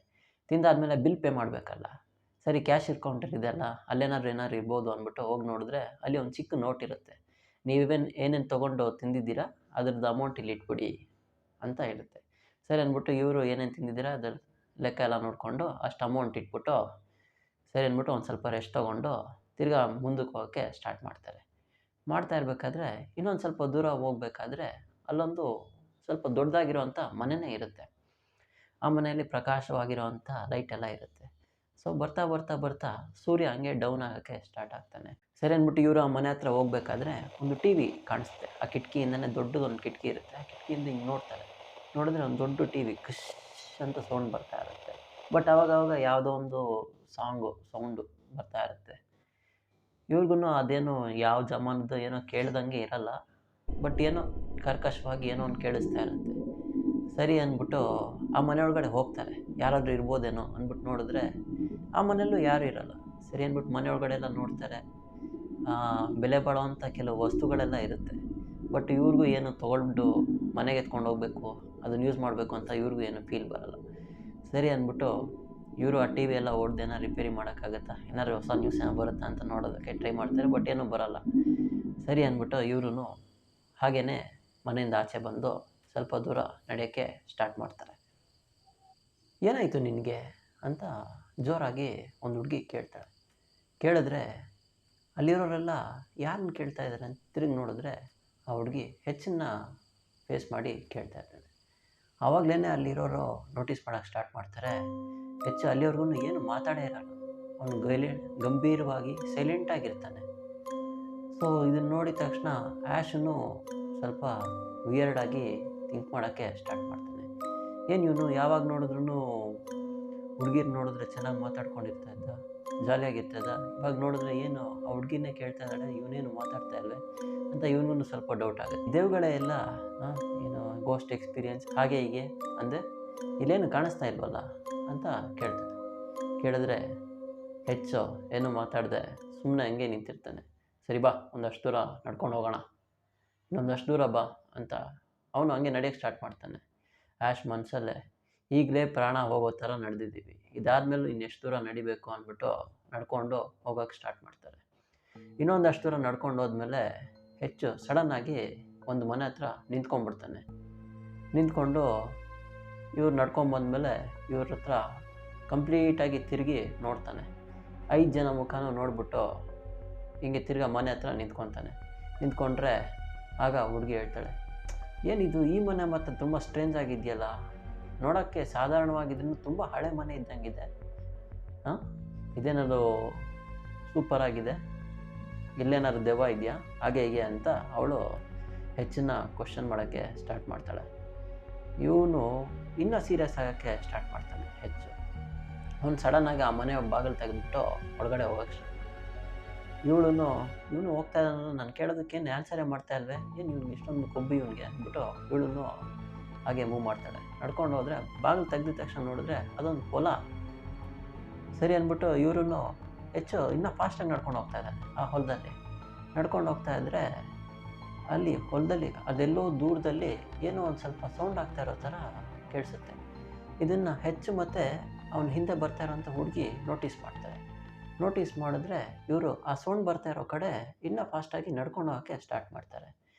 ತಿಂದಾದಮೇಲೆ ಬಿಲ್ ಪೇ ಮಾಡಬೇಕಲ್ಲ, ಸರಿ ಕ್ಯಾಶಿಯರ್ ಕೌಂಟರ್ ಇದೆಯಲ್ಲ, ಅಲ್ಲೇನಾದ್ರು ಇರ್ಬೋದು ಅಂದ್ಬಿಟ್ಟು ಹೋಗಿ ನೋಡಿದ್ರೆ ಅಲ್ಲಿ ಒಂದು ಚಿಕ್ಕ ನೋಟ್ ಇರುತ್ತೆ. ಏನೇನು ತೊಗೊಂಡು ತಿಂದಿದ್ದೀರಾ ಅದ್ರದ್ದು ಅಮೌಂಟ್ ಇಲ್ಲಿ ಇಟ್ಬಿಡಿ ಅಂತ ಹೇಳುತ್ತೆ. ಸರಿ ಅಂದ್ಬಿಟ್ಟು ಇವರು ಏನೇನು ತಿಂದಿದ್ದೀರಾ ಅದ್ರ ಲೆಕ್ಕ ಎಲ್ಲ ನೋಡಿಕೊಂಡು ಅಷ್ಟು ಅಮೌಂಟ್ ಇಟ್ಬಿಟ್ಟು ಸರಿ ಅಂದ್ಬಿಟ್ಟು ಒಂದು ಸ್ವಲ್ಪ ರೆಸ್ಟ್ ತೊಗೊಂಡು ತಿರ್ಗಾ ಮುಂದಕ್ಕೆ ಹೋಗೋಕ್ಕೆ ಸ್ಟಾರ್ಟ್ ಮಾಡ್ತಾ ಇರಬೇಕಾದ್ರೆ ಇನ್ನೊಂದು ಸ್ವಲ್ಪ ದೂರ ಹೋಗಬೇಕಾದ್ರೆ ಅಲ್ಲೊಂದು ಸ್ವಲ್ಪ ದೊಡ್ಡದಾಗಿರೋವಂಥ ಮನೆಯೇ ಇರುತ್ತೆ. ಆ ಮನೆಯಲ್ಲಿ ಪ್ರಕಾಶವಾಗಿರೋವಂಥ ಲೈಟ್ ಎಲ್ಲ ಇರುತ್ತೆ. ಸೊ ಬರ್ತಾ ಸೂರ್ಯ ಹಂಗೆ ಡೌನ್ ಆಗೋಕ್ಕೆ ಸ್ಟಾರ್ಟ್ ಆಗ್ತಾನೆ. ಸರಿ ಅಂದ್ಬಿಟ್ಟು ಇವರು ಆ ಮನೆ ಹತ್ರ ಹೋಗ್ಬೇಕಾದ್ರೆ ಒಂದು ಟಿ ವಿ ಕಾಣಿಸುತ್ತೆ. ಆ ಕಿಟಕಿಯಿಂದನೇ ದೊಡ್ಡದೊಂದು ಕಿಟಕಿ ಇರುತ್ತೆ. ಆ ಕಿಟಕಿಯಿಂದ ಹಿಂಗೆ ನೋಡಿದ್ರೆ ಒಂದು ದೊಡ್ಡ ಟಿ ವಿ ಖುಷ್ ಅಂತ ಸೌಂಡ್ ಬರ್ತಾ ಇರುತ್ತೆ. ಬಟ್ ಆವಾಗ ಯಾವುದೋ ಒಂದು ಸೌಂಡು ಬರ್ತಾ ಇರುತ್ತೆ. ಇವ್ರಿಗೂ ಅದೇನು ಯಾವ ಜಮಾನದ್ದು ಏನೋ ಕೇಳ್ದಂಗೆ ಇರಲ್ಲ, ಬಟ್ ಏನೋ ಕರ್ಕಶವಾಗಿ ಏನೋ ಒಂದು ಕೇಳಿಸ್ತಾ ಇರುತ್ತೆ. ಸರಿ ಅಂದ್ಬಿಟ್ಟು ಆ ಮನೆಯೊಳಗಡೆ ಹೋಗ್ತಾರೆ, ಯಾರಾದರೂ ಇರ್ಬೋದೇನೋ ಅಂದ್ಬಿಟ್ಟು ನೋಡಿದ್ರೆ ಆ ಮನೆಯಲ್ಲೂ ಯಾರೂ ಇರಲ್ಲ. ಸರಿ ಅಂದ್ಬಿಟ್ಟು ಮನೆಯೊಳಗಡೆ ಎಲ್ಲ ನೋಡ್ತಾರೆ. ಬೆಲೆ ಬಾಳೋವಂಥ ಕೆಲವು ವಸ್ತುಗಳೆಲ್ಲ ಇರುತ್ತೆ. ಬಟ್ ಇವ್ರಿಗೂ ಏನು ತೊಗೊಂಡು ಮನೆಗೆ ಎತ್ಕೊಂಡು ಹೋಗಬೇಕು, ಅದನ್ನು ಯೂಸ್ ಮಾಡಬೇಕು ಅಂತ ಇವ್ರಿಗೂ ಏನು ಫೀಲ್ ಬರಲ್ಲ. ಸರಿ ಅಂದ್ಬಿಟ್ಟು ಇವರು ಆ ಟಿ ವಿ ಎಲ್ಲ ಏನಾರು ರಿಪೇರಿ ಮಾಡೋಕ್ಕಾಗತ್ತಾ, ಏನಾದ್ರು ಹೊಸ ನ್ಯೂಸ್ ಏನೋ ಬರುತ್ತಾ ಅಂತ ನೋಡೋದಕ್ಕೆ ಟ್ರೈ ಮಾಡ್ತಾರೆ. ಬಟ್ ಏನೂ ಬರೋಲ್ಲ. ಸರಿ ಅಂದ್ಬಿಟ್ಟು ಇವ್ರೂ ಹಾಗೇ ಮನೆಯಿಂದ ಆಚೆ ಬಂದು ಸ್ವಲ್ಪ ದೂರ ನಡೆಯೋಕ್ಕೆ ಸ್ಟಾರ್ಟ್ ಮಾಡ್ತಾರೆ. ಏನಾಯಿತು ನಿನಗೆ ಅಂತ ಜೋರಾಗಿ ಒಂದು ಹುಡುಗಿ ಕೇಳ್ತಾಳೆ. ಕೇಳಿದ್ರೆ ಅಲ್ಲಿರೋರೆಲ್ಲ ಯಾರನ್ನ ಕೇಳ್ತಾ ಇದ್ದಾರೆ ಅಂತ ತಿರುಗಿ ನೋಡಿದ್ರೆ ಆ ಹುಡುಗಿ ಹೆಚ್ಚನ್ನ ಫೇಸ್ ಮಾಡಿ ಕೇಳ್ತಾ ಇದ್ದಾಳೆ. ಆವಾಗಲೇ ಅಲ್ಲಿರೋರು ನೋಟಿಸ್ ಮಾಡೋಕ್ಕೆ ಸ್ಟಾರ್ಟ್ ಮಾಡ್ತಾರೆ. ಅಲ್ಲಿವರೆಗೂ ಏನು ಮಾತಾಡೇ ಇರಲ್ಲ, ಅವನು ಗಂಭೀರವಾಗಿ ಸೈಲೆಂಟಾಗಿರ್ತಾನೆ. ಸೊ ಇದನ್ನು ನೋಡಿದ ತಕ್ಷಣ ಆ್ಯಶನ್ನು ಸ್ವಲ್ಪ ವಿಯರ್ಡಾಗಿ ಥಿಂಕ್ ಮಾಡೋಕ್ಕೆ ಸ್ಟಾರ್ಟ್ ಮಾಡ್ತಾನೆ. ಏನು ಇವನು ಯಾವಾಗ ನೋಡಿದ್ರೂ ಹುಡುಗಿರು ನೋಡಿದ್ರೆ ಚೆನ್ನಾಗಿ ಮಾತಾಡ್ಕೊಂಡಿರ್ತಾ ಇದ್ದ, ಜಾಲಿಯಾಗಿರ್ತದ, ಇವಾಗ ನೋಡಿದ್ರೆ ಏನು ಆ ಹುಡುಗಿನೇ ಕೇಳ್ತಾ ಇದ್ದಾಳೆ, ಇವನೇನು ಮಾತಾಡ್ತಾ ಇಲ್ವೇ ಅಂತ ಇವನಿಗೂ ಸ್ವಲ್ಪ ಡೌಟ್ ಆಗುತ್ತೆ. ದೇವ್ಗಳೇ ಎಲ್ಲ ಏನು ಗೋಸ್ಟ್ ಎಕ್ಸ್ಪೀರಿಯನ್ಸ್ ಹಾಗೆ ಹೀಗೆ ಅಂದರೆ ಇಲ್ಲೇನು ಕಾಣಿಸ್ತಾ ಇಲ್ವಲ್ಲ ಅಂತ ಕೇಳ್ತಾನೆ. ಕೇಳಿದ್ರೆ ಹೆಚ್ಚು ಏನು ಮಾತಾಡದೆ ಸುಮ್ಮನೆ ಹಂಗೆ ನಿಂತಿರ್ತಾನೆ. ಸರಿ ಬಾ, ಒಂದಷ್ಟು ದೂರ ನಡ್ಕೊಂಡು ಹೋಗೋಣ, ಇನ್ನೊಂದಷ್ಟು ದೂರ ಬಾ ಅಂತ ಅವನು ಹಂಗೆ ನಡೆಯೋಕ್ಕೆ ಸ್ಟಾರ್ಟ್ ಮಾಡ್ತಾನೆ. ಆ್ಯಶ್ ಮನಸ್ಸಲ್ಲೇ ಈಗಲೇ ಪ್ರಾಣ ಹೋಗೋ ಥರ ನಡೆದಿದ್ದೀವಿ, ಇದಾದಮೇಲೂ ಇನ್ನೆಷ್ಟು ದೂರ ನಡಿಬೇಕು ಅಂದ್ಬಿಟ್ಟು ನಡ್ಕೊಂಡು ಹೋಗೋಕ್ಕೆ ಸ್ಟಾರ್ಟ್ ಮಾಡ್ತಾರೆ. ಇನ್ನೊಂದಷ್ಟು ದೂರ ನಡ್ಕೊಂಡು ಹೋದ್ಮೇಲೆ ಹೆಚ್ಚು ಸಡನ್ನಾಗಿ ಒಂದು ಮನೆ ಹತ್ರ ನಿಂತ್ಕೊಂಡ್ಬಿಡ್ತಾನೆ. ನಿಂತ್ಕೊಂಡು ಇವ್ರು ನಡ್ಕೊಂಬಂದಮೇಲೆ ಇವ್ರ ಹತ್ರ ಕಂಪ್ಲೀಟಾಗಿ ತಿರುಗಿ ನೋಡ್ತಾನೆ. 5 ಜನ ಮುಖನೂ ನೋಡ್ಬಿಟ್ಟು ಹಿಂಗೆ ತಿರ್ಗಾ ಮನೆ ಹತ್ರ ನಿಂತ್ಕೊಂಡ್ರೆ ಆಗ ಹುಡುಗಿ ಹೇಳ್ತಾಳೆ, ಏನಿದು ಈ ಮನೆ ಮಾತ್ರ ತುಂಬ ಸ್ಟ್ರೇಂಜ್ ಆಗಿದೆಯಲ್ಲ, ನೋಡೋಕ್ಕೆ ಸಾಧಾರಣವಾಗಿದ್ರೂ ತುಂಬ ಹಳೆ ಮನೆ ಇದ್ದಂಗಿದೆ, ಇದೇನಾದ್ರು ಸೂಪರಾಗಿದೆ, ಇಲ್ಲೇನಾದ್ರು ದೆವ್ವ ಇದೆಯಾ, ಹಾಗೆ ಹೀಗೆ ಅಂತ ಅವಳು ಹೆಚ್ಚಿನ ಕ್ವಶನ್ ಮಾಡೋಕ್ಕೆ ಸ್ಟಾರ್ಟ್ ಮಾಡ್ತಾಳೆ. ಇವನು ಇನ್ನೂ ಸೀರಿಯಸ್ ಆಗೋಕ್ಕೆ ಸ್ಟಾರ್ಟ್ ಮಾಡ್ತಾನೆ ಹೆಚ್ಚು. ಅವನು ಸಡನ್ನಾಗಿ ಆ ಮನೆ ಬಾಗಿಲು ತೆಗೆದ್ಬಿಟ್ಟು ಒಳಗಡೆ ಹೋಗೋಕ್ಕೆ ಇವನು ಹೋಗ್ತಾ ಇದ್ದಾನು. ನಾನು ಕೇಳೋದಕ್ಕೇನು ಆನ್ಸರೇ ಮಾಡ್ತಾ ಇಲ್ವೇ, ಏನು ಇವ್ನಿಗೆ ಇಷ್ಟೊಂದು ಕೊಬ್ಬು ಇವನಿಗೆ ಅಂದ್ಬಿಟ್ಟು ಇವಳು ಹಾಗೆ ಮೂವ್ ಮಾಡ್ತಾಳೆ. ನಡ್ಕೊಂಡು ಹೋದರೆ ಬಾಗಿಲು ತೆಗೆದ ತಕ್ಷಣ ನೋಡಿದ್ರೆ ಅದೊಂದು ಹೊಲ. ಸರಿ ಅಂದ್ಬಿಟ್ಟು ಇವರು ಹೆಚ್ಚು ಇನ್ನೂ ಫಾಸ್ಟಾಗಿ ನಡ್ಕೊಂಡು ಹೋಗ್ತಾ ಇದ್ದಾನೆ. ಆ ಹೊಲದಲ್ಲಿ ನಡ್ಕೊಂಡು ಹೋಗ್ತಾ ಇದ್ದರೆ ಅಲ್ಲಿ ಹೊಲದಲ್ಲಿ ಅದೆಲ್ಲೋ ದೂರದಲ್ಲಿ ಏನೋ ಒಂದು ಸ್ವಲ್ಪ ಸೌಂಡ್ ಆಗ್ತಾ ಇರೋ ಥರ ಕೇಳಿಸುತ್ತೆ. ಇದನ್ನು ಹೆಚ್ಚು ಮತ್ತು ಅವನ ಹಿಂದೆ ಬರ್ತಾ ಇರೋಂಥ ಹುಡುಗಿ ನೋಟಿಸ್ ಮಾಡ್ತಾರೆ. ನೋಟಿಸ್ ಮಾಡಿದ್ರೆ ಇವರು ಆ ಸೌಂಡ್ ಬರ್ತಾ ಇರೋ ಕಡೆ ಇನ್ನೂ ಫಾಸ್ಟಾಗಿ ನಡ್ಕೊಂಡು ಹೋಗೋಕ್ಕೆ ಸ್ಟಾರ್ಟ್ ಮಾಡ್ತಾರೆ.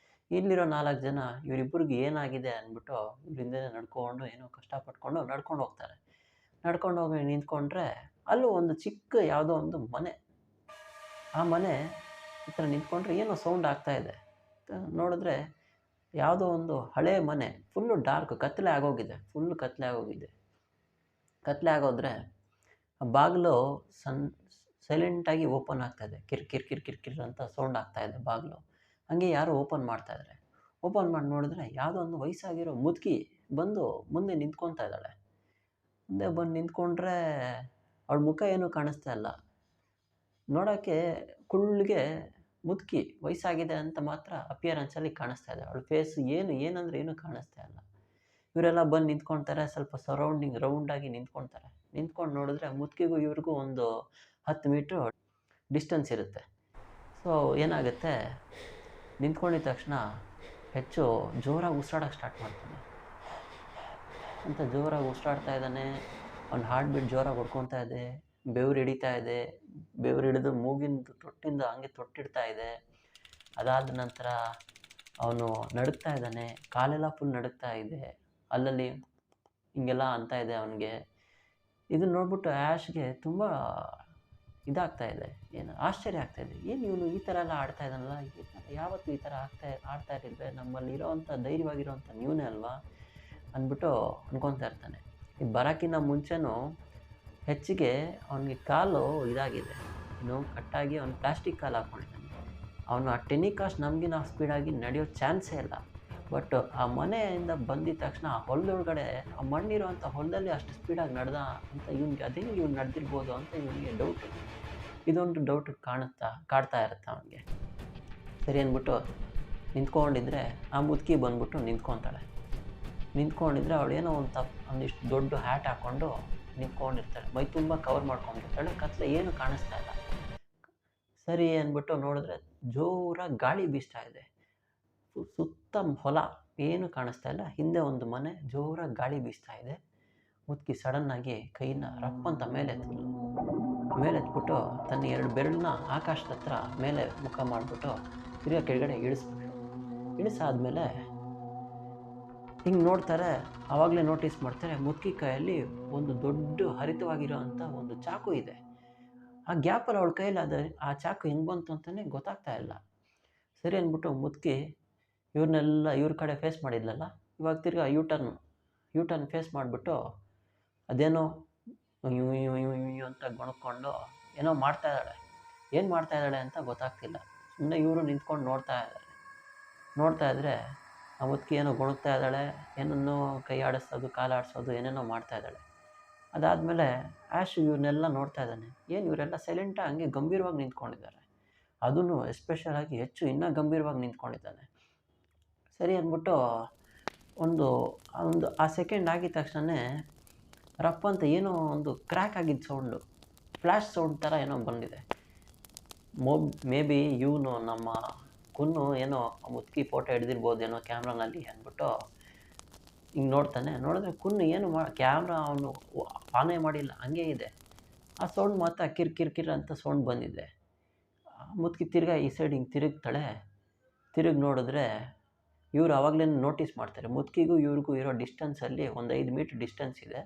ಇಲ್ಲಿರೋ 4 ಜನ ಇವರಿಬ್ಬರಿಗೆ ಏನಾಗಿದೆ ಅಂದ್ಬಿಟ್ಟು ಇವ್ರ ಹಿಂದೆ ನಡ್ಕೊಂಡು ಏನೋ ಕಷ್ಟಪಟ್ಕೊಂಡು ನಡ್ಕೊಂಡು ಹೋಗ್ತಾರೆ. ನಡ್ಕೊಂಡು ಹೋಗಿ ನಿಂತ್ಕೊಂಡ್ರೆ ಅಲ್ಲೂ ಒಂದು ಚಿಕ್ಕ ಯಾವುದೋ ಒಂದು ಮನೆ. ಆ ಮನೆ ಈ ಥರ ನಿಂತ್ಕೊಂಡ್ರೆ ಏನೋ ಸೌಂಡ್ ಆಗ್ತಾಯಿದೆ. ನೋಡಿದ್ರೆ ಯಾವುದೋ ಒಂದು ಹಳೆ ಮನೆ, ಫುಲ್ಲು ಡಾರ್ಕ್, ಕತ್ತಲೆ ಆಗೋಗಿದೆ. ಕತ್ತಲೆ ಆಗೋದ್ರೆ ಬಾಗಿಲು ಸೈಲೆಂಟಾಗಿ ಓಪನ್ ಆಗ್ತಾಯಿದೆ. ಕಿರ್ಕಿರ್ ಅಂತ ಸೌಂಡ್ ಆಗ್ತಾಯಿದೆ ಬಾಗಿಲು. ಹಂಗೆ ಯಾರೋ ಓಪನ್ ಮಾಡ್ತಾಯಿದ್ದಾರೆ. ಓಪನ್ ಮಾಡಿ ನೋಡಿದ್ರೆ ಯಾವುದೋ ಒಂದು ವಯಸ್ಸಾಗಿರೋ ಮುದುಕಿ ಬಂದು ಮುಂದೆ ನಿಂತ್ಕೊತಾ ಇದ್ದಾಳೆ. ಮುಂದೆ ಬಂದು ನಿಂತ್ಕೊಂಡ್ರೆ ಅವಳ ಮುಖ ಏನೂ ಕಾಣಿಸ್ತಾ ಇಲ್ಲ. ನೋಡೋಕ್ಕೆ ಕುಳ್ಳಿಗೆ ಮುದುಕಿ, ವಯಸ್ಸಾಗಿದೆ ಅಂತ ಮಾತ್ರ ಅಪಿಯರೆನ್ಸಲ್ಲಿ ಕಾಣಿಸ್ತಾ ಇದೆ. ಅವಳ ಫೇಸ್ ಏನಂದರೆ ಏನೂ ಕಾಣಿಸ್ತಾ ಇಲ್ಲ. ಇವರೆಲ್ಲ ಬಂದು ನಿಂತ್ಕೊಳ್ತಾರೆ. ಸ್ವಲ್ಪ ರೌಂಡಾಗಿ ನಿಂತ್ಕೊಳ್ತಾರೆ. ನಿಂತ್ಕೊಂಡು ನೋಡಿದ್ರೆ ಮುದುಕಿಗೂ ಇವ್ರಿಗೂ ಒಂದು 10 ಮೀಟ್ರು ಡಿಸ್ಟೆನ್ಸ್ ಇರುತ್ತೆ. ಸೊ ಏನಾಗುತ್ತೆ, ನಿಂತ್ಕೊಂಡಿದ್ದ ತಕ್ಷಣ ಹೆಚ್ಚು ಜೋರಾಗಿ ಉಸಿರಾಡೋಕ್ಕೆ ಸ್ಟಾರ್ಟ್ ಮಾಡ್ತಾನೆ. ಅಂತ ಜೋರಾಗಿ ಉಸಿರಾಡ್ತಾ ಇದ್ದಾನೆ. ಅವ್ನ ಹಾರ್ಟ್ ಬೀಟ್ ಜೋರಾಗಿ ಹೊಡ್ಕೊತಾ ಇದೆ. ಬೆವರು ಹಿಡಿತಾ ಇದೆ. ಬೆವರು ಹಿಡಿದು ಮೂಗಿಂದ ತೊಟ್ಟಿಂದ ಹಂಗೆ ತೊಟ್ಟಿಡ್ತಾ ಇದೆ. ಅದಾದ ನಂತರ ಅವನು ನಡುಗ್ತಾ ಇದ್ದಾನೆ. ಕಾಲೆಲ್ಲ ಫುಲ್ ನಡುಗ್ತಾ ಇದೆ. ಅಲ್ಲಲ್ಲಿ ಹಿಂಗೆಲ್ಲ ಅಂತ ಇದೆ ಅವನಿಗೆ. ಇದನ್ನ ನೋಡ್ಬಿಟ್ಟು ಆ್ಯಶ್ಗೆ ತುಂಬ ಇದಾಗ್ತಾ ಇದೆ, ಏನು ಆಶ್ಚರ್ಯ ಆಗ್ತಾಯಿದೆ. ಏನು ಇವನು ಈ ಥರ ಎಲ್ಲ ಆಡ್ತಾ ಇದ್ದಾನಲ್ಲ, ಯಾವತ್ತೂ ಈ ಥರ ಆಡ್ತಾ ಇರಲಿಲ್ವೇ, ನಮ್ಮಲ್ಲಿ ಇರೋವಂಥ ಧೈರ್ಯವಾಗಿರೋವಂಥ ನೀವೇ ಅಲ್ವಾ ಅಂದ್ಬಿಟ್ಟು ಅನ್ಕೊತಾ ಇರ್ತಾನೆ. ಇದು ಬರೋಕ್ಕಿಂತ ಮುಂಚೆನೂ ಹೆಚ್ಚಿಗೆ ಅವನಿಗೆ ಕಾಲು ಇದಾಗಿದೆ, ಕಟ್ಟಾಗಿ ಅವ್ನು ಪ್ಲಾಸ್ಟಿಕ್ ಕಾಲು ಹಾಕ್ಕೊಂಡಿದ್ದಾನೆ. ಅವನು ಆ ಟೆನಿಕಾಸ್ಟ್ ನಮಗಿನ ಸ್ಪೀಡಾಗಿ ನಡೆಯೋ ಚಾನ್ಸೇ ಇಲ್ಲ. ಬಟ್ ಆ ಮನೆಯಿಂದ ಬಂದಿದ್ದ ತಕ್ಷಣ ಆ ಹೊಲದೊಳಗಡೆ, ಆ ಮಣ್ಣಿರೋವಂಥ ಹೊಲದಲ್ಲಿ ಅಷ್ಟು ಸ್ಪೀಡಾಗಿ ನಡೆದ ಅಂತ ಇವ್ನಿಗೆ ಅದೇನು ಇವ್ನು ನಡೆದಿರ್ಬೋದು ಅಂತ ಇವನಿಗೆ ಡೌಟು. ಇದೊಂದು ಡೌಟ್ ಕಾಡ್ತಾ ಇರುತ್ತೆ ಅವನಿಗೆ. ಸರಿ ಅಂದ್ಬಿಟ್ಟು ನಿಂತ್ಕೊಂಡಿದ್ರೆ ಆ ಮುದುಕಿ ಬಂದ್ಬಿಟ್ಟು ನಿಂತ್ಕೊತಾಳೆ. ನಿಂತ್ಕೊಂಡಿದ್ರೆ ಅವಳು ಏನೋ ಒಂದಿಷ್ಟು ದೊಡ್ಡ ಹ್ಯಾಟ್ ಹಾಕ್ಕೊಂಡು ನಿಂತ್ಕೊಂಡಿರ್ತಾಳೆ. ಮೈ ತುಂಬ ಕವರ್ ಮಾಡ್ಕೊಂಡಿರ್ತಾಳೆ. ಕತ್ಲೆ ಏನು ಕಾಣಿಸ್ತಾ ಇಲ್ಲ. ಸರಿ ಅಂದ್ಬಿಟ್ಟು ನೋಡಿದ್ರೆ ಜೋರಾಗಿ ಗಾಳಿ ಬೀಸ್ತಾ ಇದೆ. ಸುತ್ತ ಹೊಲ, ಏನು ಕಾಣಿಸ್ತಾ ಇಲ್ಲ. ಹಿಂದೆ ಒಂದು ಮನೆ, ಜೋರಾಗಿ ಗಾಳಿ ಬೀಸ್ತಾ ಇದೆ. ಮುದುಕಿ ಸಡನ್ನಾಗಿ ಕೈನ ರಪ್ಪಂತ ಮೇಲೆತ್ಬಿಟ್ಟು ತನ್ನ 2 ಬೆರಳನ್ನ ಆಕಾಶದ ಹತ್ರ ಮೇಲೆ ಮುಖ ಮಾಡಿಬಿಟ್ಟು ತಿರ್ಗಾ ಕೆಳಗಡೆ ಇಳಿಸಾದ್ಮೇಲೆ ಹಿಂಗೆ ನೋಡ್ತಾರೆ. ಆವಾಗಲೇ ನೋಟಿಸ್ ಮಾಡ್ತಾರೆ, ಮುದುಕಿ ಕೈಯಲ್ಲಿ ಒಂದು ದೊಡ್ಡ ಹರಿತವಾಗಿರೋವಂಥ ಒಂದು ಚಾಕು ಇದೆ. ಆ ಗ್ಯಾಪಲ್ಲಿ ಅವಳ ಕೈಯಲ್ಲಿ ಆ ಚಾಕು ಹೆಂಗೆ ಬಂತು ಅಂತಲೇ ಗೊತ್ತಾಗ್ತಾ ಇಲ್ಲ. ಸರಿ ಅಂದ್ಬಿಟ್ಟು ಮುದುಕಿ ಇವ್ರ ಕಡೆ ಫೇಸ್ ಮಾಡಿದ್ಲಲ್ಲ, ಇವಾಗ ತಿರ್ಗಾ ಯೂ ಟರ್ನ್ ಫೇಸ್ ಮಾಡಿಬಿಟ್ಟು ಅದೇನೋ ಯು ಅಂತ ಗೊಣಕ್ಕೊಂಡು ಏನೋ ಮಾಡ್ತಾ ಇದ್ದಾಳೆ. ಏನು ಮಾಡ್ತಾ ಇದ್ದಾಳೆ ಅಂತ ಗೊತ್ತಾಗ್ತಿಲ್ಲ. ಸುಮ್ಮನೆ ಇವರು ನಿಂತ್ಕೊಂಡು ನೋಡ್ತಾ ಇದ್ದರೆ ಆ ಮುದುಕಿ ಏನೋ ಗೊಣಗ್ತಾ ಇದ್ದಾಳೆ. ಏನನ್ನೋ ಕೈ ಆಡಿಸೋದು, ಕಾಲು ಆಡಿಸೋದು, ಏನೇನೋ ಮಾಡ್ತಾ ಇದ್ದಾಳೆ. ಅದಾದಮೇಲೆ ಆ್ಯಶ್ ಇವ್ರನ್ನೆಲ್ಲ ನೋಡ್ತಾ ಇದ್ದಾನೆ. ಏನು ಇವರೆಲ್ಲ ಸೈಲೆಂಟಾಗಿ ಹಂಗೆ ಗಂಭೀರವಾಗಿ ನಿಂತ್ಕೊಂಡಿದ್ದಾರೆ. ಅದೂ ಎಸ್ಪೆಷಲಾಗಿ ಹೆಚ್ಚು ಇನ್ನೂ ಗಂಭೀರವಾಗಿ ನಿಂತ್ಕೊಂಡಿದ್ದಾನೆ. ಸರಿ ಅಂದ್ಬಿಟ್ಟು ಒಂದು ಆ ಸೆಕೆಂಡ್ ಆಗಿದ ತಕ್ಷಣ ರಪ್ಪ ಅಂತ ಏನೋ ಒಂದು ಕ್ರ್ಯಾಕ್ ಆಗಿದ್ದ ಸೌಂಡು, ಫ್ಲ್ಯಾಶ್ ಸೌಂಡ್ ಥರ ಏನೋ ಬಂದಿದೆ. ಮೇ ಬಿ ಇವನು ನಮ್ಮ ಕುನ್ನು ಏನೋ ಮುದುಕಿ ಫೋಟೋ ಹಿಡ್ದಿರ್ಬೋದೇನೋ ಕ್ಯಾಮ್ರಾನಲ್ಲಿ ಅಂದ್ಬಿಟ್ಟು ಹಿಂಗೆ ನೋಡಿದ್ರೆ ಕುನ್ನು ಏನು ಕ್ಯಾಮ್ರಾ ಅವನು ಆನೇ ಮಾಡಿಲ್ಲ, ಹಂಗೇ ಇದೆ. ಆ ಸೌಂಡ್ ಮಾತ್ರ ಕಿರ್ಕಿರ್ ಅಂತ ಸೌಂಡ್ ಬಂದಿದೆ. ಮುದುಕಿ ತಿರ್ಗಾ ಈ ಸೈಡ್ ಹಿಂಗೆ ತಿರುಗಿ ನೋಡಿದ್ರೆ ಇವರು ಆವಾಗಲೇ ನೋಟಿಸ್ ಮಾಡ್ತಾರೆ. ಮುದುಕಿಗೂ ಇವ್ರಿಗೂ ಇರೋ ಡಿಸ್ಟೆನ್ಸಲ್ಲಿ ಒಂದು 5 ಮೀಟ್ರ್ ಡಿಸ್ಟೆನ್ಸ್ ಇದೆ.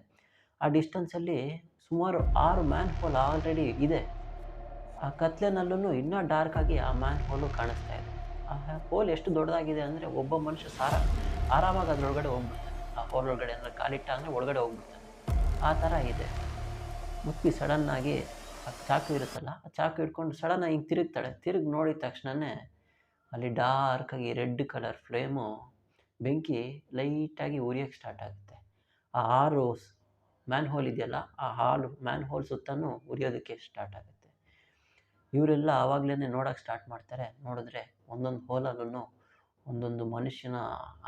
ಆ ಡಿಸ್ಟೆನ್ಸಲ್ಲಿ ಸುಮಾರು 6 ಮ್ಯಾನ್ ಹೋಲ್ ಆಲ್ರೆಡಿ ಇದೆ. ಆ ಕತ್ಲೆನಲ್ಲೂ ಇನ್ನೂ ಡಾರ್ಕಾಗಿ ಆ ಮ್ಯಾನ್ ಹೋಲು ಕಾಣಿಸ್ತಾ ಇದೆ. ಆ ಹೋಲ್ ಎಷ್ಟು ದೊಡ್ಡದಾಗಿದೆ ಅಂದರೆ ಒಬ್ಬ ಮನುಷ್ಯ ಆರಾಮಾಗಿ ಅದರೊಳಗಡೆ ಹೋಗ್ಬಿಡ್ತಾನೆ. ಆ ಹೋಲ್ ಒಳಗಡೆ ಅಂದರೆ ಕಾಲಿಟ್ಟ ಅಂದರೆ ಒಳಗಡೆ ಹೋಗ್ಬಿಡ್ತಾನೆ. ಆ ಥರ ಇದೆ. ಮುದುಕಿ ಸಡನ್ನಾಗಿ ಆ ಚಾಕು ಇರುತ್ತಲ್ಲ, ಆ ಚಾಕು ಹಿಡ್ಕೊಂಡು ಸಡನ್ನಾಗಿ ಹಿಂಗೆ ತಿರುಗ್ತಾಳೆ. ತಿರುಗಿ ನೋಡಿದ ತಕ್ಷಣವೇ ಅಲ್ಲಿ ಡಾರ್ಕಾಗಿ ರೆಡ್ ಕಲರ್ ಫ್ಲೇಮು ಬೆಂಕಿ ಲೈಟಾಗಿ ಉರಿಯೋಕ್ಕೆ ಸ್ಟಾರ್ಟ್ ಆಗುತ್ತೆ. ಆ 6 ಮ್ಯಾನ್ ಹೋಲ್ ಇದೆಯಲ್ಲ, ಆ ಮ್ಯಾನ್ ಹೋಲ್ ಸುತ್ತಲೂ ಉರಿಯೋದಕ್ಕೆ ಸ್ಟಾರ್ಟ್ ಆಗುತ್ತೆ. ಇವರೆಲ್ಲ ಆವಾಗಲೇ ನೋಡೋಕ್ಕೆ ಸ್ಟಾರ್ಟ್ ಮಾಡ್ತಾರೆ. ನೋಡಿದ್ರೆ ಒಂದೊಂದು ಹೋಲಲ್ಲೂ ಒಂದೊಂದು ಮನುಷ್ಯನ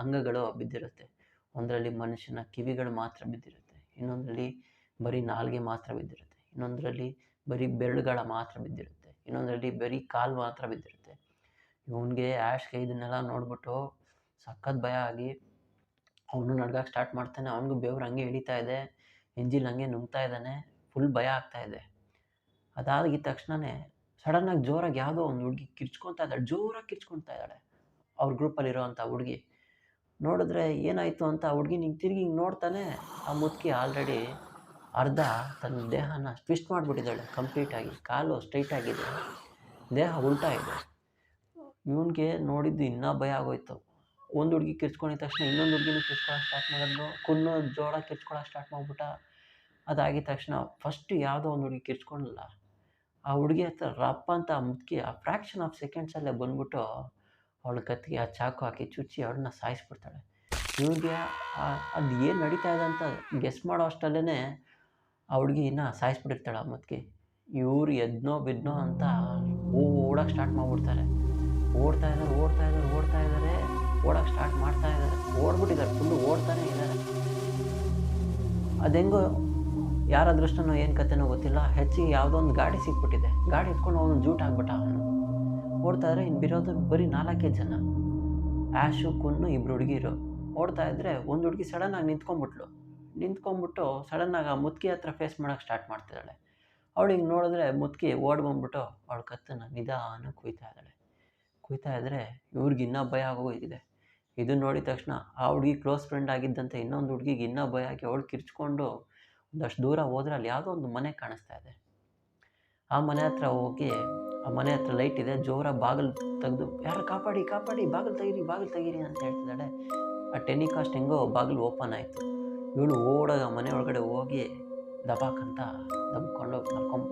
ಅಂಗಗಳು ಬಿದ್ದಿರುತ್ತೆ. ಒಂದರಲ್ಲಿ ಮನುಷ್ಯನ ಕಿವಿಗಳು ಮಾತ್ರ ಬಿದ್ದಿರುತ್ತೆ, ಇನ್ನೊಂದರಲ್ಲಿ ಬರೀ ನಾಲಿಗೆ ಮಾತ್ರ ಬಿದ್ದಿರುತ್ತೆ, ಇನ್ನೊಂದರಲ್ಲಿ ಬರೀ ಬೆರಳುಗಳ ಮಾತ್ರ ಬಿದ್ದಿರುತ್ತೆ, ಇನ್ನೊಂದರಲ್ಲಿ ಬರೀ ಕಾಲು ಮಾತ್ರ ಬಿದ್ದಿರುತ್ತೆ. ಇವನಿಗೆ ಆ್ಯಶ್ಗೆ ಇದನ್ನೆಲ್ಲ ನೋಡ್ಬಿಟ್ಟು ಸಖತ್ ಭಯ ಆಗಿ ಅವನು ನಡ್ಗಕ್ಕೆ ಸ್ಟಾರ್ಟ್ ಮಾಡ್ತಾನೆ. ಅವನಿಗೂ ಬೆವರು ಹಂಗೆ ಹಿಡಿತಾ ಇದೆ, ಎಂಜಿಲ್ ಹಂಗೆ ನುಗ್ತಾ ಇದ್ದಾನೆ, ಫುಲ್ ಭಯ ಆಗ್ತಾಯಿದೆ. ಅದಾಗಿದ ತಕ್ಷಣವೇ ಸಡನ್ನಾಗಿ ಜೋರಾಗಿ ಯಾವುದೋ ಒಂದು ಹುಡುಗಿ ಕಿರ್ಚ್ಕೊತಾ ಇದ್ದಾಳೆ, ಜೋರಾಗಿ ಕಿರ್ಚ್ಕೊತಾ ಇದ್ದಾಳೆ. ಅವ್ರ ಗ್ರೂಪಲ್ಲಿರೋವಂಥ ಹುಡುಗಿ ನೋಡಿದ್ರೆ ಏನಾಯಿತು ಅಂತ ಆ ಹುಡುಗಿ ಹಿಂಗೆ ತಿರುಗಿ ಹಿಂಗೆ ನೋಡ್ತಾನೆ. ಆ ಮುದುಕಿ ಆಲ್ರೆಡಿ ಅರ್ಧ ತನ್ನ ದೇಹನ ಟ್ವಿಸ್ಟ್ ಮಾಡಿಬಿಟ್ಟಿದ್ದಾಳೆ ಕಂಪ್ಲೀಟಾಗಿ. ಕಾಲು ಸ್ಟ್ರೈಟ್ ಆಗಿದೆ, ದೇಹ ಉಲ್ಟಾ ಇದೆ. ಇವನಿಗೆ ನೋಡಿದ್ದು ಇನ್ನೂ ಭಯ ಆಗೋಯ್ತು. ಒಂದು ಹುಡುಗಿ ಕಿರ್ಚ್ಕೊಂಡಿದ ತಕ್ಷಣ ಇನ್ನೊಂದು ಹುಡುಗಿನೂ ಕಿರ್ಚ್ಕೊಳಕ್ಕೆ ಸ್ಟಾರ್ಟ್ ಮಾಡಿದ್ಲು. ಕುನ್ನು ಜೋರಾಗಿ ಕಿರ್ಚ್ಕೊಳಕ್ಕೆ ಸ್ಟಾರ್ಟ್ ಮಾಡಿಬಿಟ್ಟ. ಅದಾಗಿದ ತಕ್ಷಣ ಫಸ್ಟು ಯಾವುದೋ ಒಂದು ಹುಡುಗಿ ಕಿರ್ಚ್ಕೊಂಡಲ್ಲ, ಆ ಹುಡುಗಿ ಹತ್ರ ರಪ್ಪ ಅಂತ ಆ ಮುದುಕಿ ಆ ಫ್ರ್ಯಾಕ್ಷನ್ ಆಫ್ ಸೆಕೆಂಡ್ಸಲ್ಲೇ ಬಂದ್ಬಿಟ್ಟು ಅವಳ ಕತ್ತಿಗೆ ಆ ಚಾಕು ಹಾಕಿ ಚುಚ್ಚಿ ಅವಳನ್ನ ಸಾಯಿಸ್ಬಿಡ್ತಾಳೆ. ಇವ್ನಿಗೆ ಅದು ಏನು ನಡೀತಾ ಇದೆ ಅಂತ ಗೆಸ್ ಮಾಡೋ ಅಷ್ಟರಲ್ಲೇ ಆ ಹುಡುಗಿನ ಸಾಯಿಸ್ಬಿಟ್ಟಿರ್ತಾಳೆ ಆ ಮುದುಕಿ. ಇವ್ರು ಎದ್ನೋ ಬಿದ್ನೋ ಅಂತ ಓಡೋಕ್ಕೆ ಸ್ಟಾರ್ಟ್ ಮಾಡಿಬಿಡ್ತಾರೆ. ಓಡ್ತಾ ಇದ್ದಾರೆ, ಓಡೋಕ್ಕೆ ಸ್ಟಾರ್ಟ್ ಮಾಡ್ತಾ ಇದ್ದಾರೆ, ಓಡ್ಬಿಟ್ಟಿದ್ದಾರೆ, ಫುಲ್ಲು ಓಡ್ತಾನೆ ಇದ್ದಾರೆ. ಅದೆಂಗೋ ಯಾರ ಅದೃಷ್ಟನೋ ಏನು ಕತೆನೋ ಗೊತ್ತಿಲ್ಲ, ಹೆಚ್ಚಿಗೆ ಯಾವುದೋ ಒಂದು ಗಾಡಿ ಸಿಕ್ಬಿಟ್ಟಿದೆ. ಗಾಡಿ ಇಟ್ಕೊಂಡು ಅವನು ಜೂಟ್ ಆಗ್ಬಿಟ್ಟ. ಅವನು ಓಡ್ತಾ ಇದ್ರೆ ಇನ್ನು ಬಿರೋದು ಬರೀ 4 ಜನ, ಆ್ಯಶು, ಕುನ್ನು, 2 ಹುಡುಗಿರು ಓಡ್ತಾ ಇದ್ದರೆ ಒಂದು ಹುಡುಗಿ ಸಡನ್ನಾಗಿ ನಿಂತ್ಕೊಂಡ್ಬಿಟ್ಟು ಸಡನ್ನಾಗಿ ಆ ಮುದುಕಿ ಹತ್ರ ಫೇಸ್ ಮಾಡೋಕ್ಕೆ ಸ್ಟಾರ್ಟ್ ಮಾಡ್ತಿದ್ದಾಳೆ. ಅವಳಿಗೆ ನೋಡಿದ್ರೆ ಮುದುಕಿ ಓಡ್ಬಂದ್ಬಿಟ್ಟು ಅವಳ ಕತ್ತನ್ನು ನಿಧಾನಕ್ಕೆ ಕುಯ್ತಾ ಇದ್ದರೆ ಇವ್ರಿಗೆ ಇನ್ನೂ ಭಯ ಆಗೋಗಿದೆ. ಇದನ್ನು ನೋಡಿದ ತಕ್ಷಣ ಆ ಹುಡುಗಿ ಕ್ಲೋಸ್ ಫ್ರೆಂಡ್ ಆಗಿದ್ದಂತೆ ಇನ್ನೊಂದು ಹುಡುಗಿಗೆ ಇನ್ನೂ ಭಯ ಆಗಿ ಅವಳು ಕಿರ್ಚ್ಕೊಂಡು ಒಂದಷ್ಟು ದೂರ ಹೋದ್ರೆ ಅಲ್ಲಿ ಯಾವುದೋ ಒಂದು ಮನೆ ಕಾಣಿಸ್ತಾ ಇದೆ. ಆ ಮನೆ ಹತ್ರ ಹೋಗಿ, ಆ ಮನೆ ಹತ್ರ ಲೈಟ್ ಇದೆ, ಜೋರಾಗಿ ಬಾಗಿಲು ತೆಗೆದು ಯಾರು ಕಾಪಾಡಿ ಬಾಗಿಲು ತೆಗೀರಿ ಅಂತ ಹೇಳ್ತಿದ್ದಾಳೆ. ಆ ಟೆನಿಕಾಸ್ಟ್ ಹೆಂಗೋ ಬಾಗಿಲು ಓಪನ್ ಆಯಿತು. ಇವಳು ಓಡಾಗ ಮನೆ ಒಳಗಡೆ ಹೋಗಿ ದಬಾಕಂತ ದಬ್ಕೊಂಡು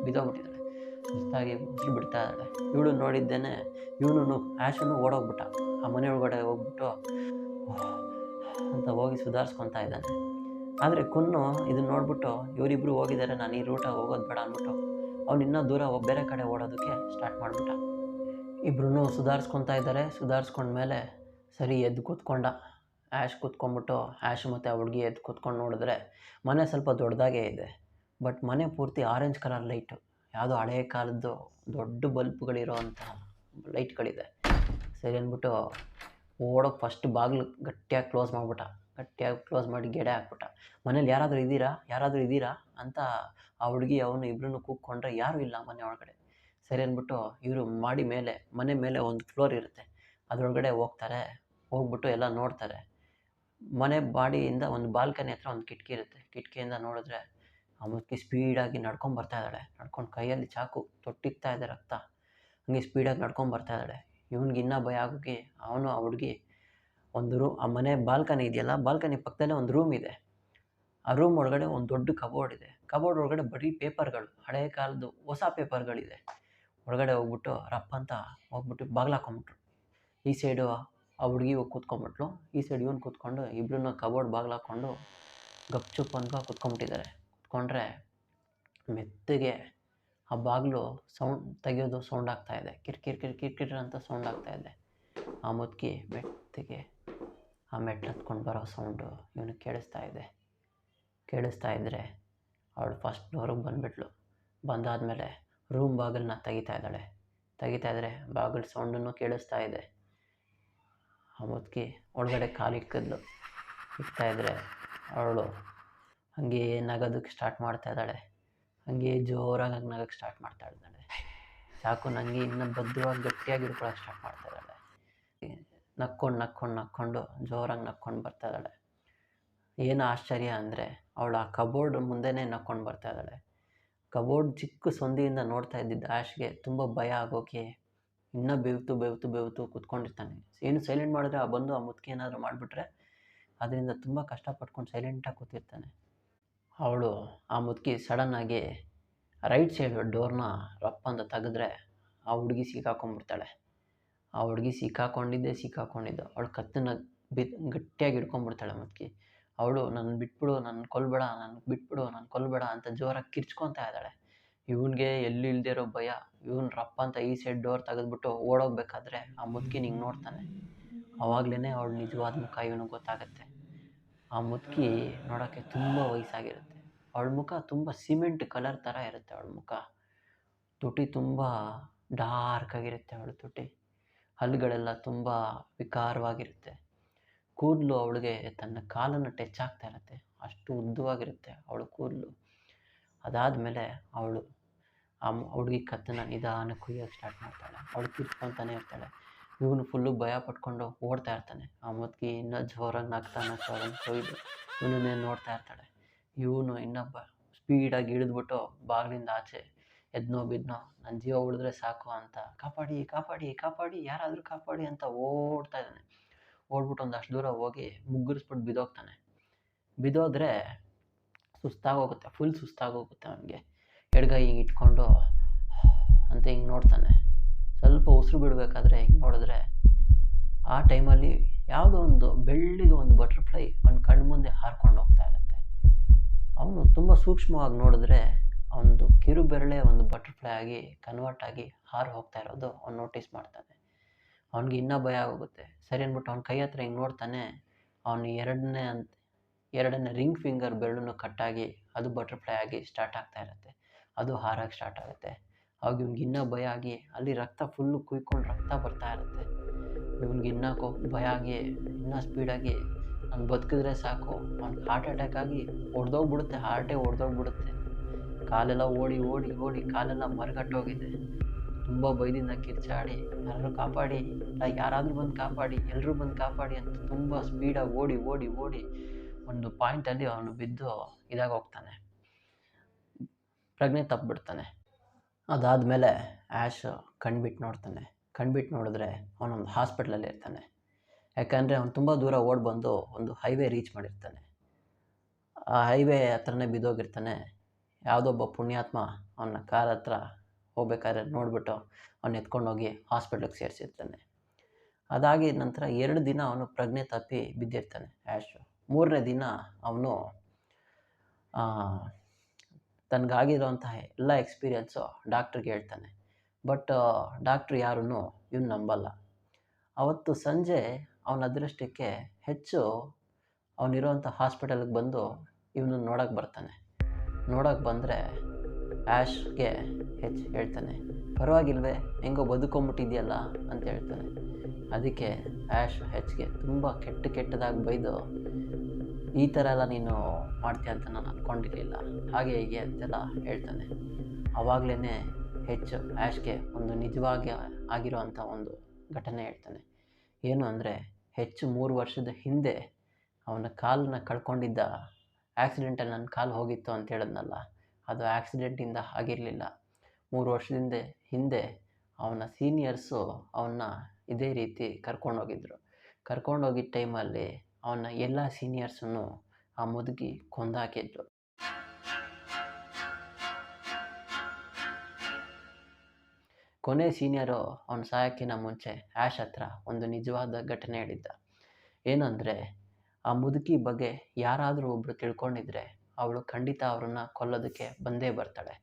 ಬಿದ್ದೋಗ್ಬಿಟ್ಟಿದ್ದಾಳೆ. ಸುಸ್ತಾಗಿ ಉಸಿರು ಬಿಡ್ತಾ ಇದ್ದಾಳೆ. ಇವಳು ನೋಡಿದ್ದೇನೆ ಇವನು ಆ್ಯಶನು ಓಡೋಗ್ಬಿಟ್ಟ. ಆ ಮನೆ ಒಳಗಡೆ ಹೋಗ್ಬಿಟ್ಟು ಅಂತ ಹೋಗಿ ಸುಧಾರಿಸ್ಕೊತಾ ಇದ್ದಾನೆ. ಆದರೆ ಕುನ್ನು ಇದನ್ನು ನೋಡ್ಬಿಟ್ಟು ಇವರಿಬ್ಬರು ಹೋಗಿದ್ದಾರೆ, ನಾನು ಈ ರೂಟಾಗಿ ಹೋಗೋದು ಬೇಡ ಅಂದ್ಬಿಟ್ಟು ಅವ್ನು ಇನ್ನೂ ದೂರ ಬೇರೆ ಕಡೆ ಓಡೋದಕ್ಕೆ ಸ್ಟಾರ್ಟ್ ಮಾಡಿಬಿಟ್ಟ. ಇಬ್ಬರೂ ಸುಧಾರಿಸ್ಕೊತಾ ಇದ್ದಾರೆ. ಸುಧಾರಿಸ್ಕೊಂಡ್ಮೇಲೆ ಸರಿ ಎದ್ದು ಕೂತ್ಕೊಂಡ. ಆ್ಯಶ್ ಕೂತ್ಕೊಂಡ್ಬಿಟ್ಟು ಆ್ಯಶ್ ಮತ್ತು ಆ ಹುಡುಗಿ ಎದ್ದು ಕೂತ್ಕೊಂಡು ನೋಡಿದ್ರೆ ಮನೆ ಸ್ವಲ್ಪ ದೊಡ್ಡದಾಗೇ ಇದೆ, ಬಟ್ ಮನೆ ಪೂರ್ತಿ ಆರೆಂಜ್ ಕಲರ್ ಲೈಟು, ಯಾವುದೋ ಹಳೆಯ ಕಾಲದ್ದು ದೊಡ್ಡ ಬಲ್ಪ್ಗಳಿರೋವಂಥ ಲೈಟ್ಗಳಿದೆ. ಸರಿ ಅಂದ್ಬಿಟ್ಟು ಓಡೋಕೆ ಫಸ್ಟ್ ಬಾಗಿಲು ಗಟ್ಟಿಯಾಗಿ ಕ್ಲೋಸ್ ಮಾಡಿ ಗೆಡೆ ಹಾಕ್ಬಿಟ್ಟ. ಮನೇಲಿ ಯಾರಾದರೂ ಇದ್ದೀರಾ ಅಂತ ಆ ಹುಡುಗಿ ಅವನು ಇಬ್ಬರನ್ನು ಕೂಗ್ಕೊಂಡ್ರೆ ಯಾರೂ ಇಲ್ಲ ಮನೆ ಒಳಗಡೆ. ಸರಿ ಅಂದ್ಬಿಟ್ಟು ಇವರು ಮನೆ ಮೇಲೆ ಒಂದು ಫ್ಲೋರ್ ಇರುತ್ತೆ, ಅದರೊಳಗಡೆ ಹೋಗ್ಬಿಟ್ಟು ಎಲ್ಲ ನೋಡ್ತಾರೆ. ಮನೆ ಬಾಡಿಯಿಂದ ಒಂದು ಬಾಲ್ಕನಿ ಹತ್ರ ಒಂದು ಕಿಟಕಿ ಇರುತ್ತೆ. ಕಿಟಕಿಯಿಂದ ನೋಡಿದ್ರೆ ಆ ಮುದುಕಿ ಸ್ಪೀಡಾಗಿ ನಡ್ಕೊಂಡು ಕೈಯಲ್ಲಿ ಚಾಕು ತೊಟ್ಟಿಗ್ತಾ ಇದೆ ರಕ್ತ, ಹಂಗೆ ಸ್ಪೀಡಾಗಿ ನಡ್ಕೊಂಡು ಬರ್ತಾ ಇದ್ದಾಳೆ. ಇವನಿಗೆ ಇನ್ನೂ ಭಯ ಆಗೋಗಿ ಅವನು ಆ ಹುಡುಗಿ ಆ ಮನೆ ಬಾಲ್ಕನಿ ಇದೆಯಲ್ಲ, ಬಾಲ್ಕನಿ ಪಕ್ಕದಲ್ಲೇ ಒಂದು ರೂಮ್ ಇದೆ. ಆ ರೂಮ್ ಒಳಗಡೆ ಒಂದು ದೊಡ್ಡ ಕಬೋರ್ಡ್ ಇದೆ. ಕಬೋರ್ಡ್ ಒಳಗಡೆ ಬರೀ ಪೇಪರ್ಗಳು, ಹಳೆಯ ಕಾಲದ್ದು ಹೊಸ ಪೇಪರ್ಗಳಿದೆ. ಒಳಗಡೆ ಹೋಗ್ಬಿಟ್ಟು ರಪ್ಪ ಅಂತ ಬಾಗಿಲು ಹಾಕೊಂಬಿಟ್ರು. ಈ ಸೈಡು ಆ ಹುಡುಗಿ ಹೋಗಿ ಕೂತ್ಕೊಂಡ್ಬಿಟ್ಲು, ಈ ಸೈಡ್ ಇವನು ಕೂತ್ಕೊಂಡು ಇಬ್ಬರನ್ನ ಕಬೋರ್ಡ್ ಬಾಗಿಲು ಹಾಕ್ಕೊಂಡು ಗಪ್ಚುಪ್ ಅಂತ ಕೂತ್ಕೊಂಡ್ಬಿಟ್ಟಿದ್ದಾರೆ. ಕೂತ್ಕೊಂಡ್ರೆ ಮೆತ್ತಗೆ ಆ ಬಾಗಿಲು ಸೌಂಡ್ ತೆಗೆಯೋದು ಸೌಂಡ್ ಆಗ್ತಾಯಿದೆ, ಕಿರ್ಕಿರ್ ಅಂತ ಸೌಂಡ್ ಆಗ್ತಾಯಿದೆ. ಆ ಮುದುಕಿ ಮೆತ್ತಗೆ ಆ ಮೆಟ್ಲು ಹತ್ಕೊಂಡು ಬರೋ ಸೌಂಡು ಇವನಿಗೆ ಕೇಳಿಸ್ತಾ ಇದ್ದರೆ ಅವಳು ಫಸ್ಟ್ ಫ್ಲೋರಿಗೆ ಬಂದುಬಿಟ್ಲು. ಬಂದಾದಮೇಲೆ ರೂಮ್ ಬಾಗಿಲನ್ನ ತೆಗಿತಾ ಇದ್ದರೆ ಬಾಗಿಲು ಸೌಂಡನ್ನು ಕೇಳಿಸ್ತಾ ಇದೆ. ಆ ಮುದುಕಿ ಒಳಗಡೆ ಕಾಲಿಕ್ಕಿದ್ಲು. ಇಕ್ತಾಯಿದ್ರೆ ಅವಳು ಹಾಗೆ ನಗೋದಕ್ಕೆ ಸ್ಟಾರ್ಟ್ ಮಾಡ್ತಾ ಇದ್ದಾಳೆ. ಹಾಗೆ ಜೋರಾಗಿ ನಗೋಕ್ಕೆ ಸ್ಟಾರ್ಟ್ ಮಾಡ್ತಾ ಇದ್ದಾಳೆ. ಚಾಕು ನನಗೆ ಇನ್ನೂ ಭದ್ರವಾಗಿ ಗಟ್ಟಿಯಾಗಿ ಹಿಡ್ಕೊಳಕ್ಕೆ ಸ್ಟಾರ್ಟ್ ಮಾಡ್ತಾ ಇದ್ದಾಳೆ. ನಕ್ಕೊಂಡು ಜೋರಾಗಿ ನಕ್ಕೊಂಡು ಬರ್ತಾ ಇದ್ದಾಳೆ. ಏನು ಆಶ್ಚರ್ಯ ಅಂದರೆ ಅವಳು ಆ ಕಬೋರ್ಡ್ ಮುಂದೆನೇ ನಕ್ಕೊಂಡು ಬರ್ತಾ ಇದ್ದಾಳೆ. ಕಬೋರ್ಡ್ ಚಿಕ್ಕ ಸಂದಿಯಿಂದ ನೋಡ್ತಾ ಇದ್ದಿದ್ದ ಆ್ಯಶ್ಗೆ ತುಂಬ ಭಯ ಆಗೋಕೆ ಇನ್ನೂ ಬೆವ್ತು ಕೂತ್ಕೊಂಡಿರ್ತಾನೆ. ಏನು ಸೈಲೆಂಟ್ ಮಾಡಿದ್ರೆ ಬಂದು ಆ ಮುದುಕಿ ಏನಾದರೂ ಮಾಡಿಬಿಟ್ರೆ ಅದರಿಂದ ತುಂಬ ಕಷ್ಟಪಟ್ಕೊಂಡು ಸೈಲೆಂಟಾಗಿ ಕೂತಿರ್ತಾನೆ. ಆ ಮುದುಕಿ ಸಡನ್ನಾಗಿ ರೈಟ್ ಸೈಡ್ ಡೋರ್ನ ರಪ್ಪ ಅಂತ ತೆಗೆದ್ರೆ ಆ ಹುಡುಗಿ ಸಿಕ್ಕಾಕೊಂಡ್ಬಿಡ್ತಾಳೆ. ಆ ಹುಡುಗಿ ಸಿಕ್ಕಾಕೊಂಡಿದ್ದು ಅವಳು ಕತ್ತನ್ನು ಗಟ್ಟಿಯಾಗಿ ಹಿಡ್ಕೊಂಡ್ಬಿಡ್ತಾಳೆ ಮುದುಕಿ. ಅವಳು ನನ್ನ ಬಿಟ್ಬಿಡು, ನನ್ನ ಕೊಲ್ಬೇಡ, ನನಗೆ ಬಿಟ್ಬಿಡು, ನನ್ನ ಕೊಲ್ಬೇಡ ಅಂತ ಜೋರಾಗಿ ಕಿರ್ಚ್ಕೊತಾ ಇದ್ದಾಳೆ. ಇವನಿಗೆ ಎಲ್ಲಿ ಇಲ್ಲದೆ ಇರೋ ಭಯ. ಇವನು ರಪ್ಪ ಅಂತ ಈ ಸೈಡ್ ಡೋರ್ ತೆಗೆದ್ಬಿಟ್ಟು ಓಡೋಗ್ಬೇಕಾದ್ರೆ ಆ ಮುದುಕಿ ಹಿಂಗೆ ನೋಡ್ತಾನೆ. ಅವಾಗಲೇ ಅವಳ ನಿಜವಾದ ಮುಖ ಇವನಿಗೆ ಗೊತ್ತಾಗುತ್ತೆ. ಆ ಮುದುಕಿ ನೋಡೋಕ್ಕೆ ತುಂಬ ವಯಸ್ಸಾಗಿರುತ್ತೆ. ಅವಳ ಮುಖ ತುಂಬ ಸಿಮೆಂಟ್ ಕಲರ್ ಥರ ಇರುತ್ತೆ. ಅವಳ ಮುಖ ತುಟಿ ತುಂಬ ಡಾರ್ಕಾಗಿರುತ್ತೆ. ಅವಳ ತುಟಿ ಹಲ್ಲುಗಳೆಲ್ಲ ತುಂಬ ವಿಕಾರವಾಗಿರುತ್ತೆ. ಕೂದಲು ಅವಳಿಗೆ ತನ್ನ ಕಾಲನ್ನು ಟಚ್ ಆಗ್ತಾ ಇರುತ್ತೆ, ಅಷ್ಟು ಉದ್ದವಾಗಿರುತ್ತೆ ಅವಳ ಕೂದಲು. ಅದಾದಮೇಲೆ ಅವಳು ಆ ಹುಡುಗಿ ಕತ್ತನ್ನು ನಿಧಾನಕ್ಕೆ ಕುಯ್ಯೋಕ್ಕೆ ಸ್ಟಾರ್ಟ್ ಮಾಡ್ತಾಳೆ. ಅವಳು ಕಿರ್ಚ್ಕೊತಾನೆ ಇರ್ತಾಳೆ. ಇವನು ಫುಲ್ಲು ಭಯ ಪಟ್ಕೊಂಡು ಓಡ್ತಾ ಇರ್ತಾನೆ. ಆ ಮುದುಕಿ ಇನ್ನೂ ಜೋರಾಗಿ ನಗ್ತಾ ಕೊಯ್ದು ಇವನನ್ನೇ ನೋಡ್ತಾ ಇರ್ತಾಳೆ. ಇವನು ಇನ್ನೊಬ್ಬ ಸ್ಪೀಡಾಗಿ ಇಳಿದ್ಬಿಟ್ಟು ಬಾಗಿಲಿಂದ ಆಚೆ ಎದ್ನೋ ಬಿದ್ನೋ, ನನ್ನ ಜೀವ ಉಳಿದ್ರೆ ಸಾಕು ಅಂತ ಕಾಪಾಡಿ ಕಾಪಾಡಿ ಕಾಪಾಡಿ ಯಾರಾದರೂ ಕಾಪಾಡಿ ಅಂತ ಓಡ್ತಾ ಇದ್ದಾನೆ. ಓಡ್ಬಿಟ್ಟು ಒಂದಷ್ಟು ದೂರ ಹೋಗಿ ಮುಗ್ಗರಿಸ್ಬಿಟ್ಟು ಬಿದ್ದೋಗ್ತಾನೆ. ಬಿದ್ದೋದ್ರೆ ಸುಸ್ತಾಗೋಗುತ್ತೆ, ಫುಲ್ ಸುಸ್ತಾಗೋಗುತ್ತೆ ಅವನಿಗೆ. ಎಡಗೈ ಹಿಂಗೆ ಇಟ್ಕೊಂಡು ಅಂತ ಹಿಂಗೆ ನೋಡ್ತಾನೆ. ಸ್ವಲ್ಪ ಉಸಿರು ಬಿಡಬೇಕಾದ್ರೆ ಹಿಂಗೆ ನೋಡಿದ್ರೆ ಆ ಟೈಮಲ್ಲಿ ಯಾವುದೋ ಒಂದು ಬೆಳ್ಳಿಗೆ ಒಂದು ಬಟರ್ಫ್ಲೈ ಅವನ ಕಣ್ಣು ಮುಂದೆ ಹಾರ್ಕೊಂಡು ಹೋಗ್ತಾ ಇರುತ್ತೆ. ಅವನು ತುಂಬ ಸೂಕ್ಷ್ಮವಾಗಿ ನೋಡಿದ್ರೆ ಒಂದು ಕಿರುಬೆರಳೆ ಒಂದು ಬಟರ್ಫ್ಲೈ ಆಗಿ ಕನ್ವರ್ಟ್ ಆಗಿ ಹಾರು ಹೋಗ್ತಾ ಇರೋದು ಅವ್ನು ನೋಟಿಸ್ ಮಾಡ್ತಾನೆ. ಅವ್ನಿಗೆ ಇನ್ನೂ ಭಯ ಆಗೋಗುತ್ತೆ. ಸರಿ ಅಂದ್ಬಿಟ್ಟು ಅವ್ನ ಕೈ ಹತ್ರ ಹಿಂಗೆ ನೋಡ್ತಾನೆ. ಅವನು ಎರಡನೇ ರಿಂಗ್ ಫಿಂಗರ್ ಬೆರಳನ್ನು ಕಟ್ಟಾಗಿ ಅದು ಬಟರ್ಫ್ಲೈ ಆಗಿ ಸ್ಟಾರ್ಟ್ ಆಗ್ತಾ ಇರುತ್ತೆ. ಅದು ಹಾರಾಗಿ ಸ್ಟಾರ್ಟ್ ಆಗುತ್ತೆ. ಅವಾಗ ಇವ್ನಿಗೆ ಇನ್ನೂ ಭಯ ಆಗಿ ಅಲ್ಲಿ ರಕ್ತ ಫುಲ್ಲು ಕುಯ್ಕೊಂಡು ರಕ್ತ ಬರ್ತಾ ಇರುತ್ತೆ. ಇವ್ನಿಗೆ ಇನ್ನೂ ಭಯ ಆಗಿ ಇನ್ನೂ ಸ್ಪೀಡಾಗಿ ನಾನು ಬದುಕಿದ್ರೆ ಸಾಕು, ಅವ್ನಿಗೆ ಹಾರ್ಟ್ ಅಟ್ಯಾಕ್ ಆಗಿ ಹೊಡೆದೋಗ್ಬಿಡುತ್ತೆ, ಹಾರ್ಟೇ ಹೊಡೆದೋಗ್ಬಿಡುತ್ತೆ. ಕಾಲೆಲ್ಲ ಓಡಿ ಓಡಿ ಓಡಿ ಕಾಲೆಲ್ಲ ಮರಗಟ್ಟೋಗಿದೆ. ತುಂಬ ಭಯದಿಂದ ಕಿರ್ಚಾಡಿ ಯಾರಾದರೂ ಕಾಪಾಡಿ, ಯಾರಾದರೂ ಬಂದು ಕಾಪಾಡಿ, ಎಲ್ಲರೂ ಬಂದು ಕಾಪಾಡಿ ಅಂತ ತುಂಬ ಸ್ಪೀಡಾಗಿ ಓಡಿ ಓಡಿ ಓಡಿ ಒಂದು ಪಾಯಿಂಟಲ್ಲಿ ಅವನು ಬಿದ್ದು ಇದಾಗೋಗ್ತಾನೆ, ಪ್ರಜ್ಞೆ ತಪ್ಪಿಬಿಡ್ತಾನೆ. ಅದಾದಮೇಲೆ ಆ್ಯಶ್ ಕಣ್ಬಿಟ್ಟು ನೋಡ್ತಾನೆ. ಕಣ್ಬಿಟ್ಟು ನೋಡಿದ್ರೆ ಅವನೊಂದು ಹಾಸ್ಪಿಟ್ಲಲ್ಲಿ ಇರ್ತಾನೆ. ಯಾಕಂದರೆ ಅವನು ತುಂಬ ದೂರ ಓಡಿ ಬಂದು ಒಂದು ಹೈವೇ ರೀಚ್ ಮಾಡಿರ್ತಾನೆ. ಆ ಹೈವೇ ಹತ್ರನೇ ಬಿದ್ದೋಗಿರ್ತಾನೆ. ಯಾವುದೊಬ್ಬ ಪುಣ್ಯಾತ್ಮ ಅವನ ಕಾರ್ ಹತ್ರ ಹೋಗ್ಬೇಕಾದ್ರೆ ನೋಡಿಬಿಟ್ಟು ಅವನು ಎತ್ಕೊಂಡೋಗಿ ಹಾಸ್ಪಿಟ್ಲಿಗೆ ಸೇರಿಸಿರ್ತಾನೆ. ಅದಾಗಿದ ನಂತರ 2 ದಿನ ಅವನು ಪ್ರಜ್ಞೆ ತಪ್ಪಿ ಬಿದ್ದಿರ್ತಾನೆ ಆ್ಯಶು. 3ನೇ ದಿನ ಅವನು ತನಗಾಗಿರೋಂತಹ ಎಲ್ಲ ಎಕ್ಸ್ಪೀರಿಯನ್ಸು ಡಾಕ್ಟ್ರಿಗೆ ಹೇಳ್ತಾನೆ. ಬಟ್ ಡಾಕ್ಟ್ರು ಯಾರೂ ಇವನು ನಂಬಲ್ಲ. ಅವತ್ತು ಸಂಜೆ ಅವನ ಅದೃಷ್ಟಕ್ಕೆ ಹೆಚ್ಚು ಅವನಿರೋಂಥ ಹಾಸ್ಪಿಟಲ್ಗೆ ಬಂದು ಇವನು ನೋಡೋಕ್ಕೆ ಬರ್ತಾನೆ. ನೋಡೋಕ್ಕೆ ಬಂದರೆ ಆ್ಯಶ್ಗೆ ಹೆಚ್ಚು ಹೇಳ್ತಾನೆ, ಪರವಾಗಿಲ್ವೇ, ಹೆಂಗೋ ಬದುಕೊಂಬಿಟ್ಟಿದೆಯಲ್ಲ ಅಂತ ಹೇಳ್ತಾನೆ. ಅದಕ್ಕೆ ಆ್ಯಶ್ ಹೆಚ್ಚಿಗೆ ತುಂಬ ಕೆಟ್ಟದಾಗಿ ಬೈದು, ಈ ಥರ ಎಲ್ಲ ನೀನು ಮಾಡ್ತೀಯ ಅಂತ ನಾನು ಅಂದ್ಕೊಂಡಿರಲಿಲ್ಲ, ಹಾಗೆ ಹೀಗೆ ಅಂತೆಲ್ಲ ಹೇಳ್ತಾನೆ. ಆವಾಗಲೇ ಹೆಚ್ಚು ಆ್ಯಶ್ಗೆ ಒಂದು ನಿಜವಾಗಿ ಆಗಿರೋವಂಥ ಒಂದು ಘಟನೆ ಹೇಳ್ತಾನೆ. ಏನು ಅಂದರೆ, ಹೆಚ್ಚು 3 ವರ್ಷದ ಹಿಂದೆ ಅವನ ಕಾಲನ್ನ ಕಳ್ಕೊಂಡಿದ್ದ ಆ್ಯಕ್ಸಿಡೆಂಟಲ್ಲಿ ನನ್ನ ಕಾಲು ಹೋಗಿತ್ತು ಅಂತ ಹೇಳಿದ್ನಲ್ಲ, ಅದು ಆ್ಯಕ್ಸಿಡೆಂಟಿಂದ ಆಗಿರಲಿಲ್ಲ. 3 ವರ್ಷದಿಂದ ಹಿಂದೆ ಅವನ ಸೀನಿಯರ್ಸು ಅವನ್ನ ಇದೇ ರೀತಿ ಕರ್ಕೊಂಡೋಗಿದ್ರು. ಕರ್ಕೊಂಡೋಗಿದ್ದ ಟೈಮಲ್ಲಿ ಅವನ ಎಲ್ಲ ಸೀನಿಯರ್ಸನ್ನು ಆ ಮುದುಕಿ ಕೊಂದಾಕಿದ್ಲು. ಕೊನೆ ಸೀನಿಯರು ಅವನ ಸಾಯೋಕ್ಕಿಂತ ಮುಂಚೆ ಆ್ಯಶ್ ಹತ್ರ ಒಂದು ನಿಜವಾದ ಘಟನೆ ಹೇಳಿದ್ದ. ಏನಂದರೆ, ಆ ಮುದುಕಿ ಬಗ್ಗೆ ಯಾರಾದರೂ ಒಬ್ಬರು ತಿಳ್ಕೊಂಡಿದ್ರೆ ಅವಳು ಖಂಡಿತ ಅವರನ್ನು ಕೊಲ್ಲೋದಕ್ಕೆ ಬಂದೇ ಬರ್ತಾಳೆ.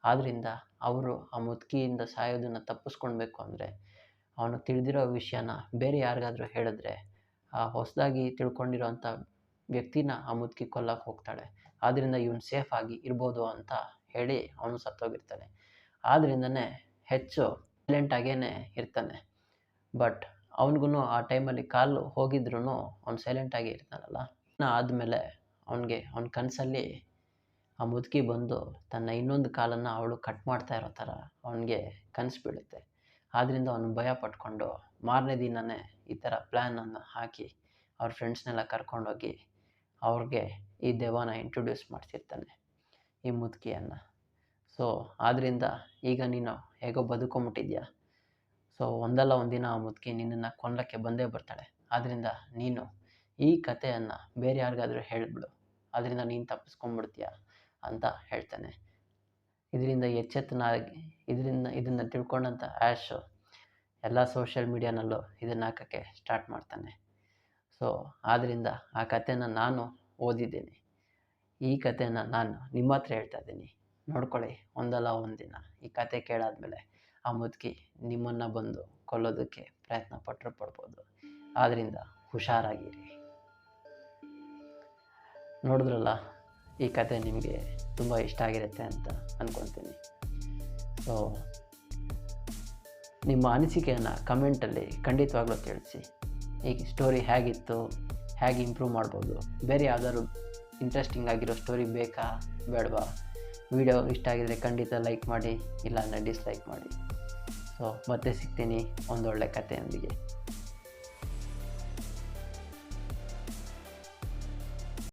ಆದ್ದರಿಂದ ಅವರು ಆ ಮುದುಕಿಯಿಂದ ಸಾಯೋದನ್ನು ತಪ್ಪಿಸ್ಕೊಳ್ಬೇಕು ಅಂದರೆ ಅವನು ತಿಳಿದಿರೋ ವಿಷಯನ ಬೇರೆ ಯಾರಿಗಾದರೂ ಹೇಳಿದ್ರೆ ಆ ಹೊಸದಾಗಿ ತಿಳ್ಕೊಂಡಿರೋಂಥ ವ್ಯಕ್ತಿನ ಆ ಮುದುಕಿ ಕೊಲ್ಲಕ್ಕೆ ಹೋಗ್ತಾಳೆ. ಆದ್ದರಿಂದ ಇವನು ಸೇಫಾಗಿ ಇರ್ಬೋದು ಅಂತ ಹೇಳಿ ಅವನು ಸತ್ತೋಗಿರ್ತಾನೆ. ಆದ್ದರಿಂದನೇ ಹೆಚ್ಚು ಸೈಲೆಂಟಾಗೇ ಇರ್ತಾನೆ. ಬಟ್ ಅವನಿಗೂ ಆ ಟೈಮಲ್ಲಿ ಕಾಲು ಹೋಗಿದ್ರೂ ಅವ್ನು ಸೈಲೆಂಟಾಗಿ ಇರ್ತಾನಲ್ಲ. ಆದಮೇಲೆ ಅವನ ಕನಸಲ್ಲಿ ಆ ಮುದುಕಿ ಬಂದು ತನ್ನ ಇನ್ನೊಂದು ಕಾಲನ್ನು ಅವಳು ಕಟ್ ಮಾಡ್ತಾ ಇರೋ ಥರ ಅವನಿಗೆ ಕನಸು ಬೀಳುತ್ತೆ. ಆದ್ದರಿಂದ ಅವನು ಭಯ ಪಟ್ಕೊಂಡು ಮಾರನೇ ದಿನವೇ ಈ ಥರ ಪ್ಲ್ಯಾನನ್ನು ಹಾಕಿ ಅವ್ರ ಫ್ರೆಂಡ್ಸ್ನೆಲ್ಲ ಕರ್ಕೊಂಡೋಗಿ ಅವ್ರಿಗೆ ಈ ದೆವ್ವನ ಇಂಟ್ರೊಡ್ಯೂಸ್ ಮಾಡಿಸಿರ್ತಾನೆ, ಈ ಮುದುಕಿಯನ್ನು. ಸೊ ಆದ್ದರಿಂದ ಈಗ ನೀನು ಹೇಗೋ ಬದುಕೊಂಬಿಟ್ಟಿದ್ಯಾ. ಸೊ ಒಂದಲ್ಲ ಒಂದಿನ ಆ ಮುದುಕಿ ನಿನ್ನನ್ನು ಕೊಲ್ಲಕ್ಕೆ ಬಂದೇ ಬರ್ತಾಳೆ. ಆದ್ದರಿಂದ ನೀನು ಈ ಕಥೆಯನ್ನು ಬೇರೆ ಯಾರಿಗಾದರೂ ಹೇಳಿಬಿಡು, ಅದರಿಂದ ನೀನು ತಪ್ಪಿಸ್ಕೊಂಡ್ಬಿಡ್ತೀಯ ಅಂತ ಹೇಳ್ತಾನೆ. ಇದರಿಂದ ಇದನ್ನು ತಿಳ್ಕೊಂಡಂಥ ಆ್ಯಶ್ ಎಲ್ಲ ಸೋಷಿಯಲ್ ಮೀಡಿಯಾನಲ್ಲೂ ಇದನ್ನು ಹಾಕೋಕ್ಕೆ ಸ್ಟಾರ್ಟ್ ಮಾಡ್ತಾನೆ. ಸೊ ಆದ್ದರಿಂದ ಆ ಕಥೆನ ನಾನು ಓದಿದ್ದೀನಿ. ಈ ಕಥೆನ ನಾನು ನಿಮ್ಮ ಹತ್ರ ಹೇಳ್ತಾ ಇದ್ದೀನಿ, ನೋಡ್ಕೊಳ್ಳಿ. ಒಂದಲ್ಲ ಒಂದಿನ ಈ ಕತೆ ಕೇಳಾದ್ಮೇಲೆ ಆ ಮುದುಕಿ ನಿಮ್ಮನ್ನು ಬಂದು ಕೊಲ್ಲೋದಕ್ಕೆ ಪ್ರಯತ್ನ ಪಡ್ಬೋದು. ಆದ್ದರಿಂದ ಹುಷಾರಾಗಿರಿ. ನೋಡಿದ್ರಲ್ಲ, ಈ ಕತೆ ನಿಮಗೆ ತುಂಬ ಇಷ್ಟ ಆಗಿರುತ್ತೆ ಅಂತ ಅಂದ್ಕೊಳ್ತೀನಿ. ಸೊ ನಿಮ್ಮ ಅನಿಸಿಕೆಯನ್ನು ಕಮೆಂಟಲ್ಲಿ ಖಂಡಿತವಾಗ್ಲೂ ತಿಳಿಸಿ. ಈ ಸ್ಟೋರಿ ಹೇಗಿತ್ತು, ಹೇಗೆ ಇಂಪ್ರೂವ್ ಮಾಡ್ಬೋದು, ಬೇರೆ ಯಾವ್ದಾದ್ರು ಇಂಟ್ರೆಸ್ಟಿಂಗ್ ಆಗಿರೋ ಸ್ಟೋರಿ ಬೇಕಾ ಬೇಡವಾ? ವಿಡಿಯೋ ಇಷ್ಟ ಆಗಿದರೆ ಖಂಡಿತ ಲೈಕ್ ಮಾಡಿ, ಇಲ್ಲಾಂದರೆ ಡಿಸ್ಲೈಕ್ ಮಾಡಿ. ಸೊ ಮತ್ತೆ ಸಿಗ್ತೀನಿ ಒಂದೊಳ್ಳೆ ಕಥೆಯೊಂದಿಗೆ.